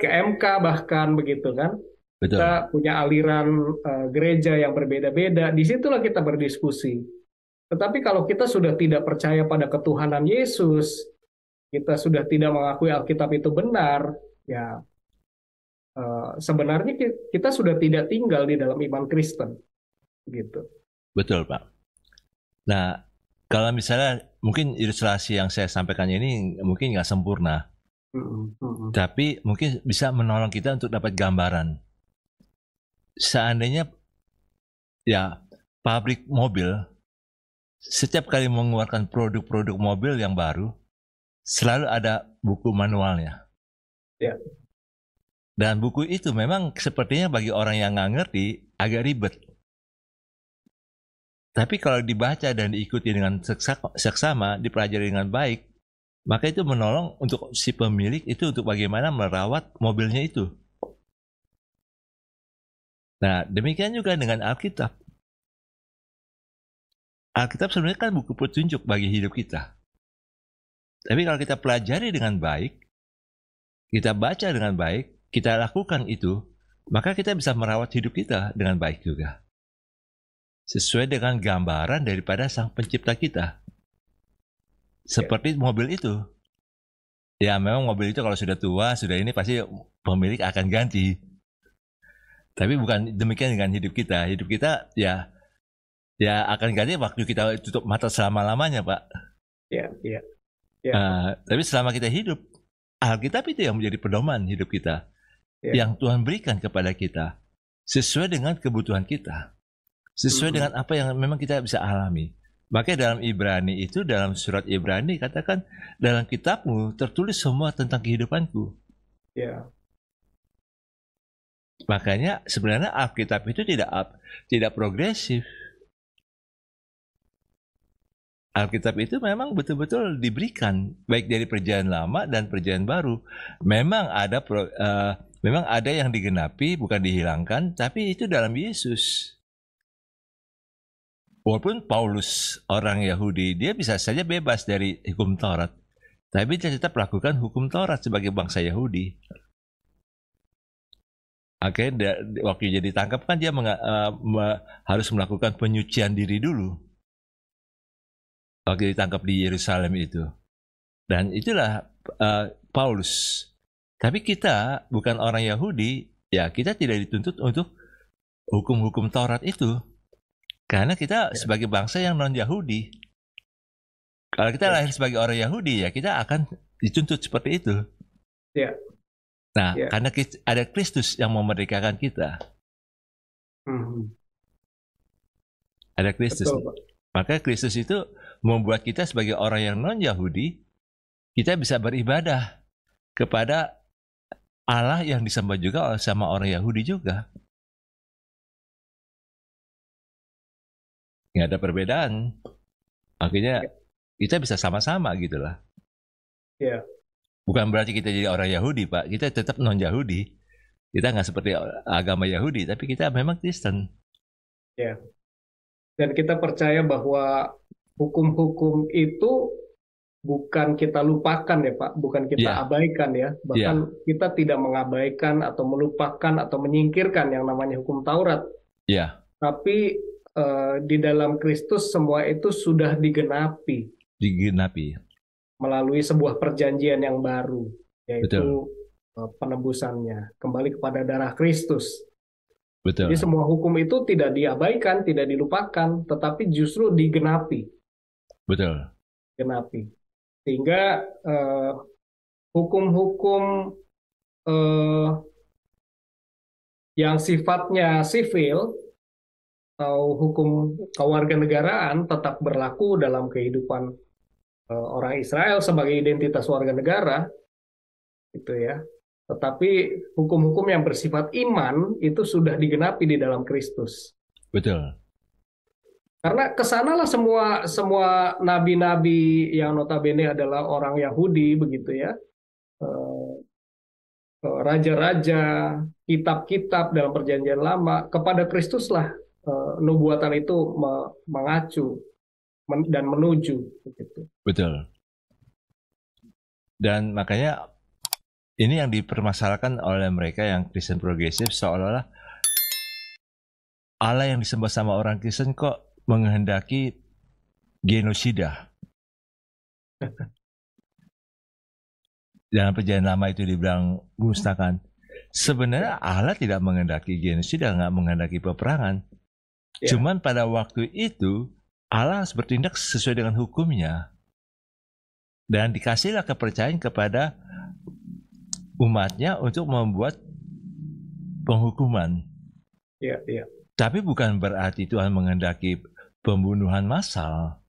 ke MK bahkan begitu kan. Betul. Kita punya aliran gereja yang berbeda-beda. Disitulah kita berdiskusi. Tetapi kalau kita sudah tidak percaya pada ketuhanan Yesus, kita sudah tidak mengakui Alkitab itu benar, ya sebenarnya kita sudah tidak tinggal di dalam iman Kristen, gitu. Betul, Pak. Nah, kalau misalnya mungkin ilustrasi yang saya sampaikan ini mungkin nggak sempurna, tapi mungkin bisa menolong kita untuk dapat gambaran. Seandainya ya pabrik mobil setiap kali mengeluarkan produk-produk mobil yang baru, selalu ada buku manualnya. Ya. Dan buku itu memang sepertinya bagi orang yang nggak ngerti agak ribet. Tapi kalau dibaca dan diikuti dengan seksama, dipelajari dengan baik, maka itu menolong untuk si pemilik itu untuk bagaimana merawat mobilnya itu. Nah, demikian juga dengan Alkitab. Alkitab sebenarnya kan buku petunjuk bagi hidup kita. Tapi kalau kita pelajari dengan baik, kita baca dengan baik, kita lakukan itu, maka kita bisa merawat hidup kita dengan baik juga. Sesuai dengan gambaran daripada Sang Pencipta kita. Seperti mobil itu. Ya memang mobil itu kalau sudah tua, sudah ini pasti pemilik akan ganti. Tapi bukan demikian dengan hidup kita. Hidup kita ya akan ganti waktu kita tutup mata selama-lamanya, Pak. Ya. Tapi selama kita hidup, Alkitab itu yang menjadi pedoman hidup kita. Ya. Yang Tuhan berikan kepada kita. Sesuai dengan kebutuhan kita. Sesuai dengan apa yang memang kita bisa alami. Makanya dalam Ibrani itu, dalam surat Ibrani katakan, dalam kitabmu tertulis semua tentang kehidupanku. Ya. Makanya sebenarnya Alkitab itu tidak progresif. Alkitab itu memang betul-betul diberikan baik dari perjanjian lama dan perjanjian baru. Memang ada yang digenapi, bukan dihilangkan, tapi itu dalam Yesus. Walaupun Paulus orang Yahudi, dia bisa saja bebas dari hukum Taurat, tapi dia tetap lakukan hukum Taurat sebagai bangsa Yahudi. Akhirnya waktu dia ditangkap kan dia harus melakukan penyucian diri dulu. Waktu ditangkap di Yerusalem itu. Dan itulah Paulus. Tapi kita bukan orang Yahudi, ya kita tidak dituntut untuk hukum-hukum Taurat itu. Karena kita sebagai bangsa yang non-Yahudi. Kalau kita lahir sebagai orang Yahudi, ya kita akan dituntut seperti itu. Ya. Nah, karena ada Kristus yang memerdekakan kita. Ada Kristus. Maka Kristus itu membuat kita sebagai orang yang non-Yahudi, kita bisa beribadah kepada Allah yang disembah juga sama orang Yahudi juga. Nggak ada perbedaan. Akhirnya kita bisa sama-sama gitu lah. Ya. Bukan berarti kita jadi orang Yahudi, Pak. Kita tetap non-Yahudi. Kita nggak seperti agama Yahudi, tapi kita memang Kristen. Ya. Dan kita percaya bahwa hukum-hukum itu bukan kita lupakan ya Pak, bukan kita abaikan ya. Bahkan kita tidak mengabaikan atau melupakan atau menyingkirkan yang namanya hukum Taurat. Iya. Tapi di dalam Kristus semua itu sudah digenapi. Melalui sebuah perjanjian yang baru, yaitu penebusannya. Kembali kepada darah Kristus. Betul. Jadi semua hukum itu tidak diabaikan, tidak dilupakan, tetapi justru digenapi. Betul. Genapi. Sehingga hukum-hukum yang sifatnya sivil, atau hukum kewarganegaraan tetap berlaku dalam kehidupan orang Israel sebagai identitas warga negara, gitu ya. Tetapi hukum-hukum yang bersifat iman itu sudah digenapi di dalam Kristus. Betul. Karena kesanalah semua semua nabi-nabi yang notabene adalah orang Yahudi begitu ya, eh, raja-raja, kitab-kitab dalam Perjanjian Lama kepada Kristuslah nubuatan itu mengacu dan menuju begitu. Betul. Dan makanya ini yang dipermasalahkan oleh mereka yang Kristen progresif, seolah-olah Allah yang disembah sama orang Kristen kok menghendaki genosida. Dalam Perjanjian Lama itu dibilang musnahkan. Sebenarnya Allah tidak menghendaki genosida, nggak menghendaki peperangan. Ya. Cuman pada waktu itu Allah harus bertindak sesuai dengan hukumnya. Dan dikasihlah kepercayaan kepada umatnya untuk membuat penghukuman. Ya, ya. Tapi bukan berarti Tuhan menghendaki pembunuhan massal.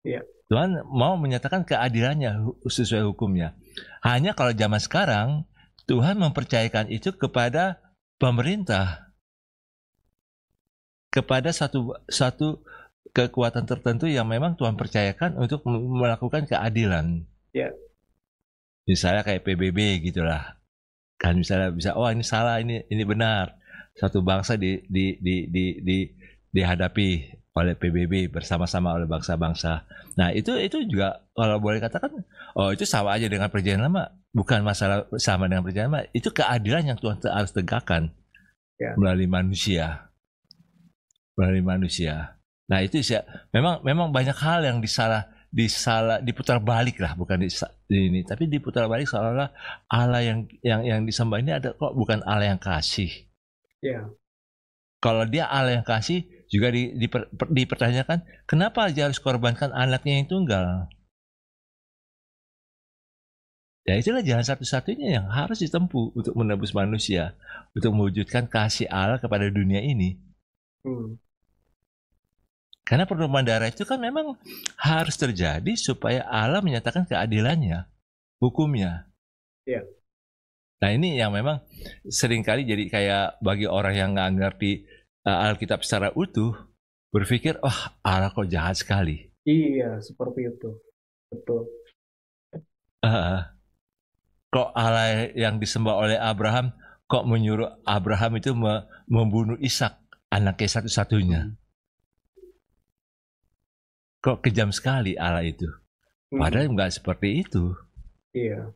Ya. Tuhan mau menyatakan keadilannya sesuai hukumnya. Hanya kalau zaman sekarang Tuhan mempercayakan itu kepada pemerintah, kepada satu kekuatan tertentu yang memang Tuhan percayakan untuk melakukan keadilan. Ya. Misalnya kayak PBB gitulah. Kan misalnya bisa, oh ini salah, ini benar. Satu bangsa dihadapi oleh PBB bersama-sama oleh bangsa-bangsa. Nah itu juga kalau boleh katakan, oh itu sama aja dengan Perjanjian Lama. Bukan masalah sama dengan Perjanjian Lama. Itu keadilan yang Tuhan harus tegakkan melalui manusia. Nah itu memang banyak hal yang diputar balik lah, bukan ini, tapi diputar balik seolah-olah Allah yang disembah ini ada kok bukan Allah yang kasih. Ya. Kalau dia Allah yang kasih juga dipertanyakan kenapa dia harus korbankan anaknya yang tunggal. Ya itulah jalan satu-satunya yang harus ditempuh untuk menebus manusia, untuk mewujudkan kasih Allah kepada dunia ini. Karena penumpahan darah itu kan memang harus terjadi supaya Allah menyatakan keadilannya, hukumnya. Ya. Nah ini yang memang seringkali jadi kayak bagi orang yang nggak ngerti Alkitab secara utuh, berpikir, wah Allah kok jahat sekali. Iya, seperti itu. Betul. Kok Allah yang disembah oleh Abraham, kok menyuruh Abraham itu membunuh Ishak, anaknya satu-satunya. Kok kejam sekali Allah itu. Padahal nggak seperti itu. Iya.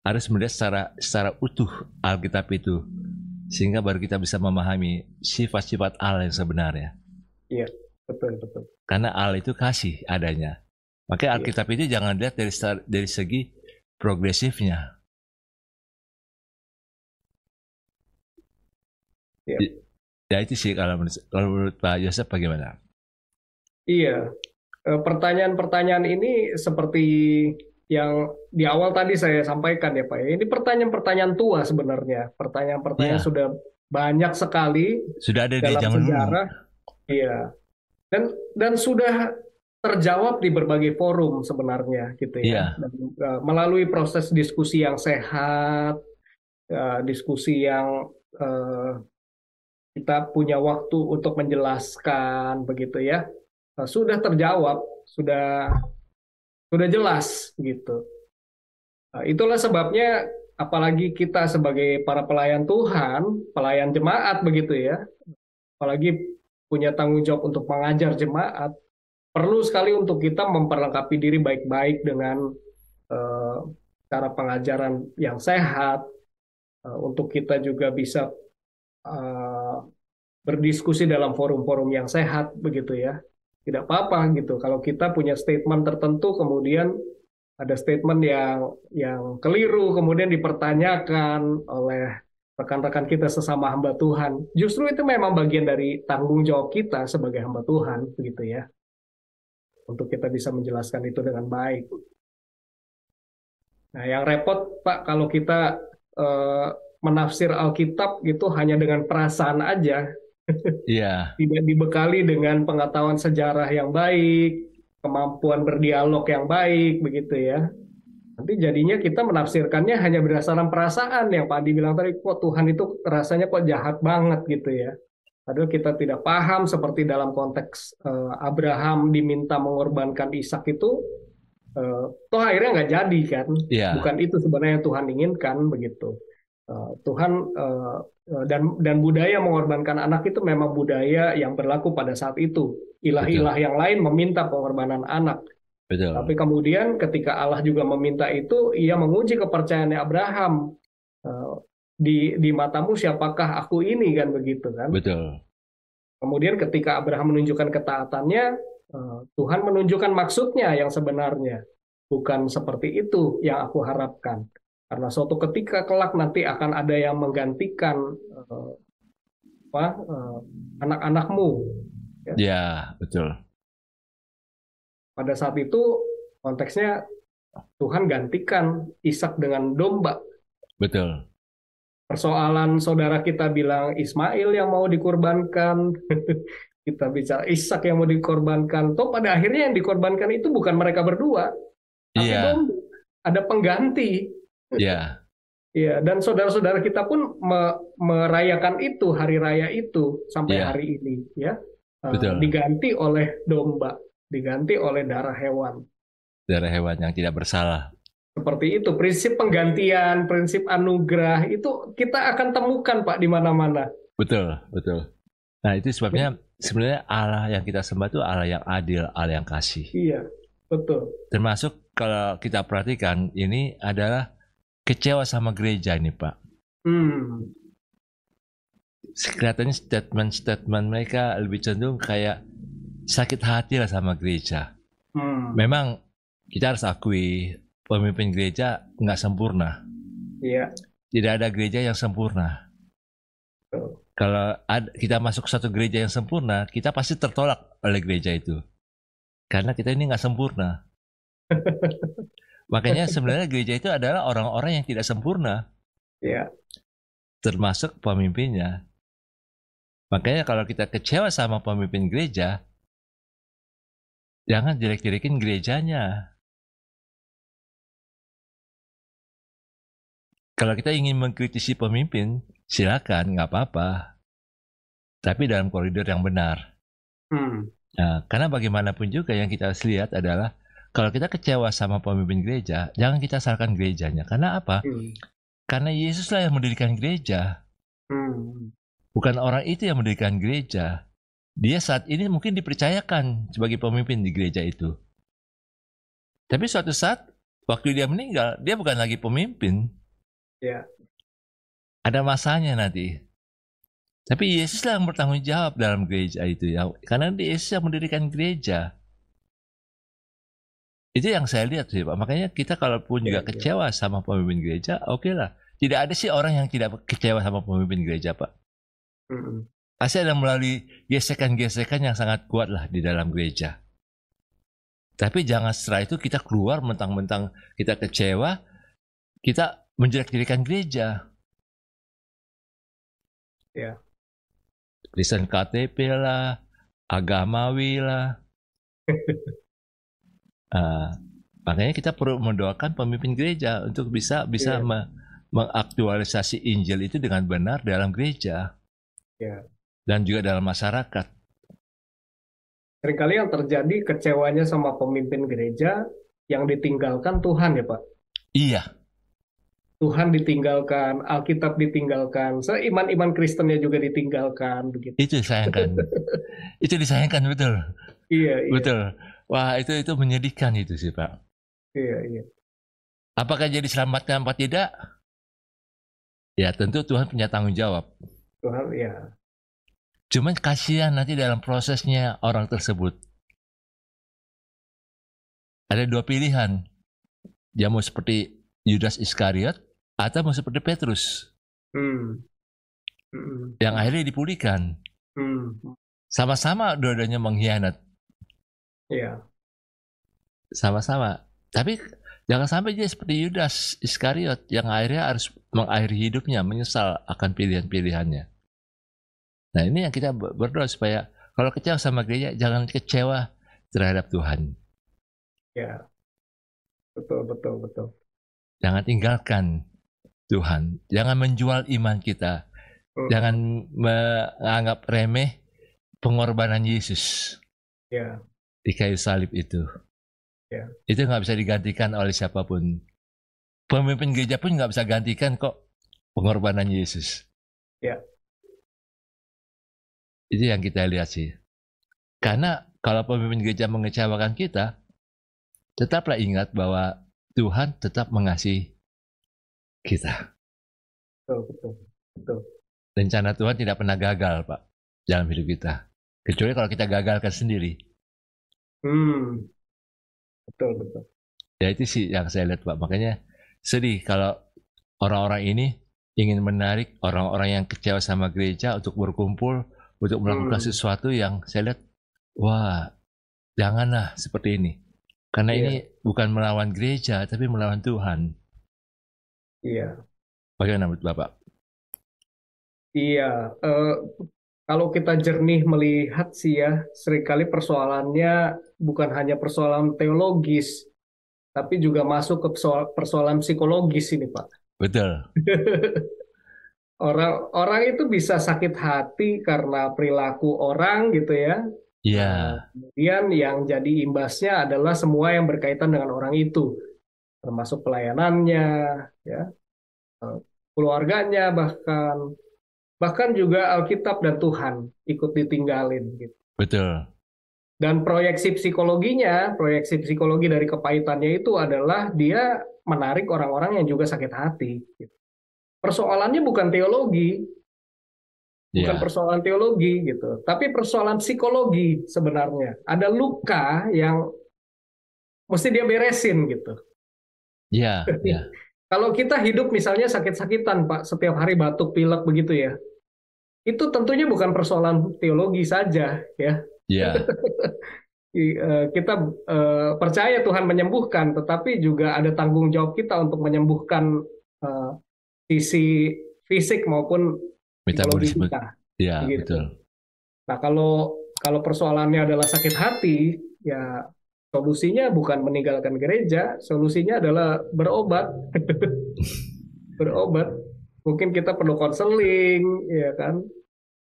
Harus melihat secara utuh Alkitab itu, sehingga baru kita bisa memahami sifat-sifat Allah yang sebenarnya. Iya, betul. Karena Allah itu kasih adanya. Makanya Alkitab itu jangan lihat dari segi progresifnya. Ya. Ya itu sih kalau menurut Pak Yosef bagaimana? Iya, pertanyaan-pertanyaan ini seperti yang di awal tadi saya sampaikan ya Pak. Ini pertanyaan-pertanyaan tua sebenarnya. Pertanyaan-pertanyaan sudah banyak sekali. Sudah ada dalam di zaman sejarah. dulu. Iya. Dan sudah terjawab di berbagai forum sebenarnya gitu ya. Dan, melalui proses diskusi yang sehat, diskusi yang kita punya waktu untuk menjelaskan begitu ya. Sudah terjawab, sudah jelas gitu. Itulah sebabnya apalagi kita sebagai para pelayan Tuhan, pelayan jemaat begitu ya, apalagi punya tanggung jawab untuk mengajar jemaat, perlu sekali untuk kita memperlengkapi diri baik-baik dengan cara pengajaran yang sehat, untuk kita juga bisa berdiskusi dalam forum-forum yang sehat begitu ya. Tidak apa-apa gitu kalau kita punya statement tertentu kemudian ada statement yang keliru kemudian dipertanyakan oleh rekan-rekan kita sesama hamba Tuhan. Justru itu memang bagian dari tanggung jawab kita sebagai hamba Tuhan begitu ya. Untuk kita bisa menjelaskan itu dengan baik. Nah, yang repot Pak kalau kita menafsir Alkitab gitu hanya dengan perasaan aja. Iya. Tidak dibekali dengan pengetahuan sejarah yang baik, kemampuan berdialog yang baik, begitu ya. Nanti jadinya kita menafsirkannya hanya berdasarkan perasaan yang Pak Adi bilang tadi, kok Tuhan itu rasanya kok jahat banget gitu ya. Padahal kita tidak paham seperti dalam konteks Abraham diminta mengorbankan Ishak itu, toh akhirnya nggak jadi kan? Iya, Bukan itu sebenarnya yang Tuhan inginkan begitu. Tuhan dan budaya mengorbankan anak itu memang budaya yang berlaku pada saat itu. betul, Ilah-ilah yang lain meminta pengorbanan anak. Tapi betul, kemudian ketika Allah juga meminta itu, ia menguji kepercayaannya Abraham. Eh, di matamu siapakah aku ini kan begitu kan? betul. Kemudian ketika Abraham menunjukkan ketaatannya, Tuhan menunjukkan maksudnya yang sebenarnya. Bukan seperti itu yang aku harapkan. Karena suatu ketika kelak nanti akan ada yang menggantikan anak-anakmu. Ya. Ya, betul, Pada saat itu konteksnya Tuhan gantikan Ishak dengan domba. betul. Persoalan saudara kita bilang Ismail yang mau dikorbankan, kita bicara Ishak yang mau dikorbankan. Toh pada akhirnya yang dikorbankan itu bukan mereka berdua, tapi Iya, domba. Ada pengganti. iya, Ya, dan saudara-saudara kita pun merayakan itu, hari raya itu sampai iya, hari ini, ya. betul. Diganti oleh domba, diganti oleh darah hewan. Darah hewan yang tidak bersalah. Seperti itu, prinsip penggantian, prinsip anugerah itu kita akan temukan Pak di mana-mana. Betul, betul. Nah, itu sebabnya sebenarnya Allah yang kita sembah itu Allah yang adil, Allah yang kasih. Iya, betul. Termasuk kalau kita perhatikan, ini adalah kecewa sama gereja ini, Pak. Hmm, Kelihatannya statement-statement mereka lebih cenderung kayak sakit hati lah sama gereja. hmm, Memang kita harus akui pemimpin gereja nggak sempurna. iya, Tidak ada gereja yang sempurna. betul. Kalau kita masuk satu gereja yang sempurna, kita pasti tertolak oleh gereja itu. Karena kita ini nggak sempurna. Makanya sebenarnya gereja itu adalah orang-orang yang tidak sempurna, Iya, termasuk pemimpinnya. Makanya kalau kita kecewa sama pemimpin gereja, jangan jelek-jelekin gerejanya. Kalau kita ingin mengkritisi pemimpin, silakan, nggak apa-apa. Tapi dalam koridor yang benar. hmm, Nah, karena bagaimanapun juga yang kita harus lihat adalah kalau kita kecewa sama pemimpin gereja, jangan kita salahkan gerejanya. Karena apa? hmm, Karena Yesuslah yang mendirikan gereja. hmm, Bukan orang itu yang mendirikan gereja. Dia saat ini mungkin dipercayakan sebagai pemimpin di gereja itu. Tapi suatu saat, waktu dia meninggal, dia bukan lagi pemimpin. iya, Ada masanya nanti. Tapi Yesuslah yang bertanggung jawab dalam gereja itu ya. Karena Yesus yang mendirikan gereja. Itu yang saya lihat sih Pak. Makanya kita kalaupun iya, juga iya. kecewa sama pemimpin gereja, oke lah. Tidak ada sih orang yang tidak kecewa sama pemimpin gereja Pak. Hmm, Pasti ada melalui gesekan-gesekan yang sangat kuat lah di dalam gereja. Tapi jangan setelah itu kita keluar mentang-mentang kita kecewa, kita menjelek-jelekan gereja. iya, Kristen KTP lah, agamawi lah. Ah, makanya kita perlu mendoakan pemimpin gereja untuk bisa iya, mengaktualisasi Injil itu dengan benar dalam gereja iya. dan juga dalam masyarakat. Seringkali yang terjadi kecewanya sama pemimpin gereja yang ditinggalkan Tuhan ya Pak. Iya, Tuhan ditinggalkan, Alkitab ditinggalkan, seiman-iman Kristennya juga ditinggalkan begitu. itu disayangkan. Itu disayangkan betul. Iya, iya, Betul. Wah, itu menyedihkan itu sih, Pak. iya, iya. Apakah jadi diselamatkan apa tidak? Ya, tentu Tuhan punya tanggung jawab. Tuhan ya, Cuman kasihan nanti dalam prosesnya orang tersebut. Ada dua pilihan. Dia mau seperti Yudas Iskariot atau mau seperti Petrus hmm, hmm, yang akhirnya dipulihkan. hmm, Sama-sama dua-duanya mengkhianat. iya, Sama-sama. Tapi jangan sampai dia seperti Yudas Iskariot yang akhirnya harus mengakhiri hidupnya, menyesal akan pilihan-pilihannya. Nah ini yang kita berdoa supaya kalau kecewa sama gereja, jangan kecewa terhadap Tuhan. ya, betul, betul, betul. Jangan tinggalkan Tuhan. Jangan menjual iman kita. Mm. Jangan menganggap remeh pengorbanan Yesus Ya, di kayu salib itu. ya, Itu nggak bisa digantikan oleh siapapun. Pemimpin gereja pun nggak bisa gantikan kok pengorbanan Yesus. ya, Itu yang kita lihat sih. ya. Karena kalau pemimpin gereja mengecewakan kita, tetaplah ingat bahwa Tuhan tetap mengasihi kita. Betul, betul, betul. Rencana Tuhan tidak pernah gagal, Pak, dalam hidup kita. Kecuali kalau kita gagalkan sendiri. Hmm, betul, betul. Ya itu sih yang saya lihat, Pak. Makanya sedih kalau orang-orang ini ingin menarik orang-orang yang kecewa sama gereja untuk berkumpul, untuk melakukan Hmm, sesuatu yang saya lihat, wah, janganlah seperti ini. Karena ini iya, bukan melawan gereja, tapi melawan Tuhan. iya, Bagaimana menurut Bapak? iya. Eh, Kalau kita jernih melihat sih ya, seringkali persoalannya bukan hanya persoalan teologis, tapi juga masuk ke persoalan psikologis ini, Pak. Betul. Orang itu bisa sakit hati karena perilaku orang gitu ya. Iya, Kemudian yang jadi imbasnya adalah semua yang berkaitan dengan orang itu, termasuk pelayanannya, ya, eh, keluarganya bahkan, bahkan juga Alkitab dan Tuhan ikut ditinggalin gitu. betul. Dan proyeksi psikologi dari kepahitannya itu adalah dia menarik orang-orang yang juga sakit hati. Gitu. Persoalannya bukan teologi, bukan Iya, persoalan teologi gitu, tapi persoalan psikologi sebenarnya. Ada luka yang mesti dia beresin gitu. iya, iya, Kalau kita hidup misalnya sakit-sakitan, Pak, setiap hari batuk, pilek begitu ya, itu tentunya bukan persoalan teologi saja, ya. iya, Kita percaya Tuhan menyembuhkan, tetapi juga ada tanggung jawab kita untuk menyembuhkan eh, sisi fisik maupun psikologi metabolisme. kita, Iya, begitu. betul. Nah, kalau kalau persoalannya adalah sakit hati, ya solusinya bukan meninggalkan gereja, solusinya adalah berobat, berobat. Mungkin kita perlu konseling, ya kan?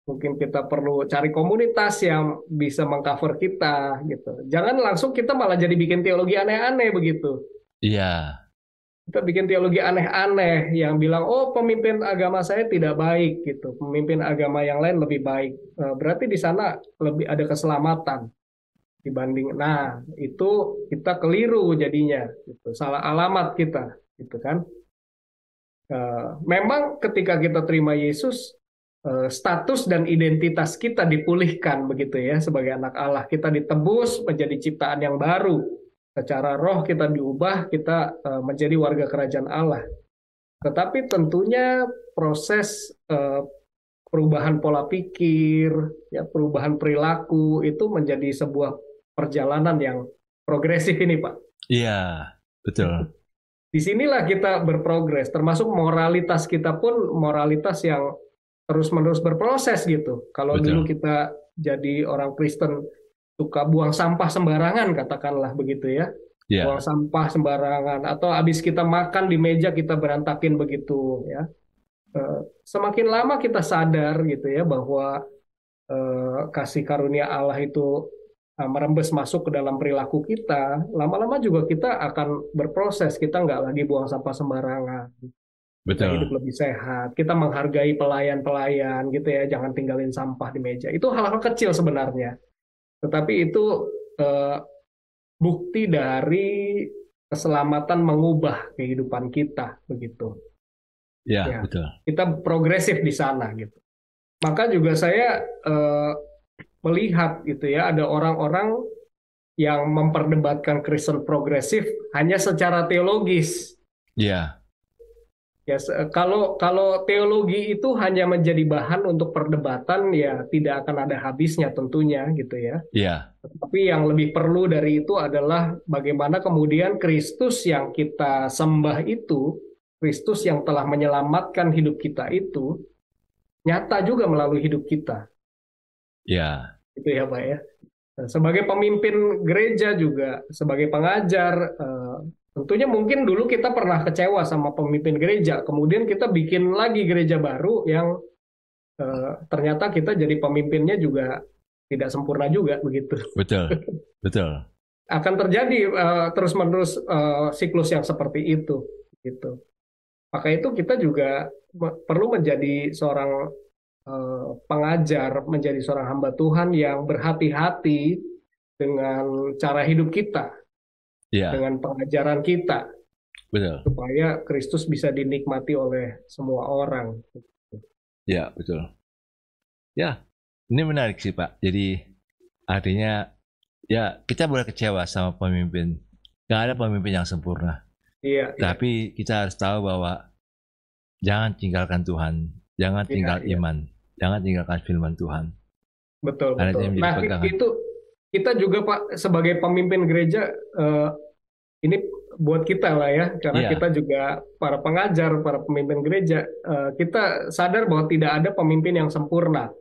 Mungkin kita perlu cari komunitas yang bisa mengcover kita, gitu. Jangan langsung kita malah jadi bikin teologi aneh-aneh begitu. Iya, Kita bikin teologi aneh-aneh yang bilang, oh pemimpin agama saya tidak baik, gitu. Pemimpin agama yang lain lebih baik. Berarti di sana lebih ada keselamatan dibanding. Nah, itu kita keliru jadinya, gitu. Salah alamat kita, gitu kan? Memang ketika kita terima Yesus, status dan identitas kita dipulihkan begitu ya sebagai anak Allah. Kita ditebus menjadi ciptaan yang baru. Secara roh kita diubah, kita menjadi warga kerajaan Allah. Tetapi tentunya proses perubahan pola pikir, ya perubahan perilaku itu menjadi sebuah perjalanan yang progresif ini, Pak. iya, betul. Disinilah kita berprogres, termasuk moralitas kita pun moralitas yang terus-menerus berproses gitu. Kalau dulu Betul. kita jadi orang Kristen suka buang sampah sembarangan, katakanlah begitu ya, buang Iya, sampah sembarangan, atau habis kita makan di meja kita berantakin begitu ya. Semakin lama kita sadar gitu ya bahwa kasih karunia Allah itu merembes masuk ke dalam perilaku kita, lama-lama juga kita akan berproses. Kita nggak lagi buang sampah sembarangan. Kita hidup betul. lebih sehat. Kita menghargai pelayan-pelayan gitu ya. Jangan tinggalin sampah di meja. Itu hal-hal kecil sebenarnya. Tetapi itu eh, bukti dari keselamatan mengubah kehidupan kita begitu. Iya, Ya, betul. kita progresif di sana gitu. Maka juga saya melihat gitu ya ada orang-orang yang memperdebatkan Kristen progresif hanya secara teologis. Iya, Ya, kalau kalau teologi itu hanya menjadi bahan untuk perdebatan, ya tidak akan ada habisnya tentunya gitu ya. iya, Tapi yang lebih perlu dari itu adalah bagaimana kemudian Kristus yang kita sembah itu, Kristus yang telah menyelamatkan hidup kita itu, nyata juga melalui hidup kita. iya, Itu ya Pak ya. Sebagai pemimpin gereja juga, sebagai pengajar, tentunya mungkin dulu kita pernah kecewa sama pemimpin gereja, kemudian kita bikin lagi gereja baru yang ternyata kita jadi pemimpinnya juga tidak sempurna juga begitu. Betul, betul. Akan terjadi terus-menerus siklus yang seperti itu, gitu. Maka itu kita juga perlu menjadi seorang pengajar, menjadi seorang hamba Tuhan yang berhati-hati dengan cara hidup kita, Ya, dengan pengajaran kita, betul. supaya Kristus bisa dinikmati oleh semua orang. Ya, betul. Ya, ini menarik sih Pak. Jadi artinya ya kita boleh kecewa sama pemimpin. Gak ada pemimpin yang sempurna. Iya, iya, Tapi kita harus tahu bahwa jangan tinggalkan Tuhan, jangan iya, tinggal iya. iman, jangan tinggalkan firman Tuhan. Betul, Karena itu betul. yang menjadi Nah, pegangan. itu kita juga Pak sebagai pemimpin gereja, ini buat kita lah ya, karena kita Iya, juga para pengajar, para pemimpin gereja, kita sadar bahwa tidak ada pemimpin yang sempurna,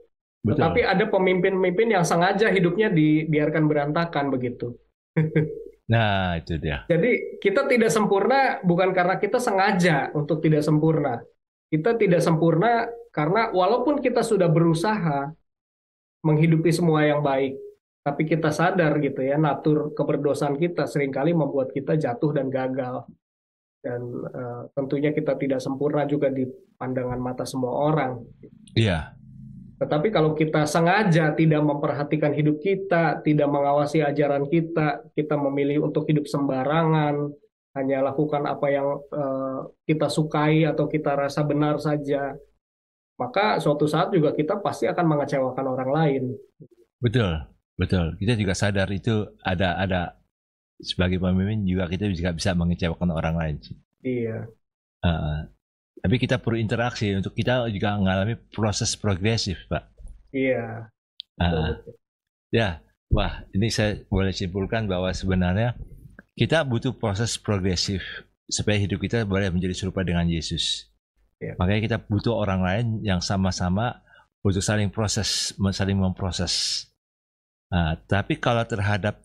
tetapi betul. ada pemimpin-pemimpin yang sengaja hidupnya dibiarkan berantakan begitu. Nah, itu dia. Jadi kita tidak sempurna bukan karena kita sengaja untuk tidak sempurna. Kita tidak sempurna karena walaupun kita sudah berusaha menghidupi semua yang baik, tapi kita sadar gitu ya, natur keberdosaan kita seringkali membuat kita jatuh dan gagal. Dan tentunya kita tidak sempurna juga di pandangan mata semua orang. Iya, Tetapi kalau kita sengaja tidak memperhatikan hidup kita, tidak mengawasi ajaran kita, kita memilih untuk hidup sembarangan, hanya lakukan apa yang kita sukai atau kita rasa benar saja, maka suatu saat juga kita pasti akan mengecewakan orang lain. betul. Betul. Kita juga sadar itu ada sebagai pemimpin juga kita juga bisa mengecewakan orang lain sih. Iya, Uh, tapi kita perlu interaksi untuk kita juga mengalami proses progresif, Pak. iya, betul, Uh, betul. ya, wah, ini saya boleh simpulkan bahwa sebenarnya kita butuh proses progresif supaya hidup kita boleh menjadi serupa dengan Yesus. Iya, Makanya kita butuh orang lain yang sama-sama untuk saling proses, saling memproses. Tapi kalau terhadap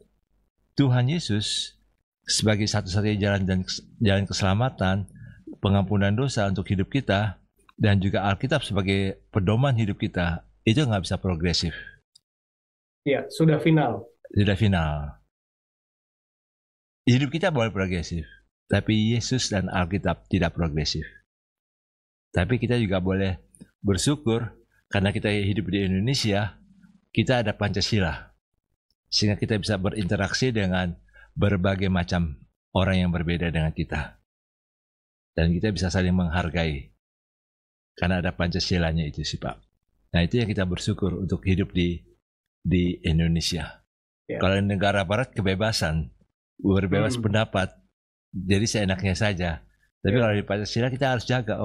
Tuhan Yesus sebagai satu-satunya jalan dan jalan keselamatan, pengampunan dosa untuk hidup kita, dan juga Alkitab sebagai pedoman hidup kita, itu nggak bisa progresif. iya, sudah final. Sudah final. Hidup kita boleh progresif, tapi Yesus dan Alkitab tidak progresif. Tapi kita juga boleh bersyukur karena kita hidup di Indonesia, kita ada Pancasila. Sehingga kita bisa berinteraksi dengan berbagai macam orang yang berbeda dengan kita. Dan kita bisa saling menghargai. Karena ada Pancasilanya itu sih Pak. Nah itu yang kita bersyukur untuk hidup di Indonesia. Ya. Kalau di negara barat kebebasan, berbebas pendapat, jadi seenaknya saja. Tapi kalau di Pancasila kita harus jaga,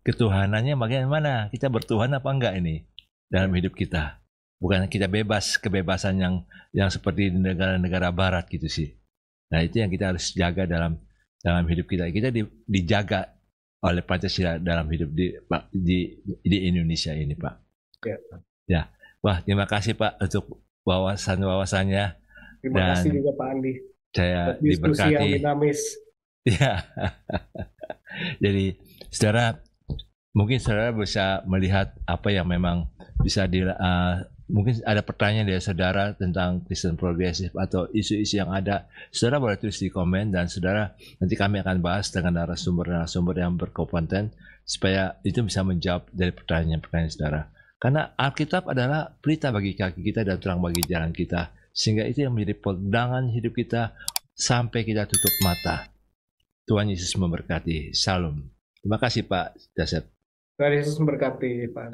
ketuhanannya bagaimana? Kita bertuhan apa enggak ini dalam hidup kita? Bukan kita bebas, kebebasan yang seperti di negara-negara barat gitu sih. Nah itu yang kita harus jaga dalam hidup kita. Kita dijaga oleh Pancasila dalam hidup di Indonesia ini Pak. Ya. Wah terima kasih Pak untuk wawasannya. Terima kasih juga Pak Andi. Saya diskusi diberkati. Yang dinamis. Ya. Jadi saudara, mungkin saudara bisa melihat apa yang memang bisa mungkin ada pertanyaan dari saudara tentang Kristen progresif atau isu-isu yang ada. Saudara boleh tulis di komen dan saudara nanti kami akan bahas dengan narasumber yang berkompeten supaya itu bisa menjawab dari pertanyaan-pertanyaan saudara. Karena Alkitab adalah pelita bagi kaki kita dan terang bagi jalan kita. Sehingga itu yang menjadi pegangan hidup kita sampai kita tutup mata. Tuhan Yesus memberkati. Shalom. Terima kasih Pak Dasep. Tuhan Yesus memberkati Pak.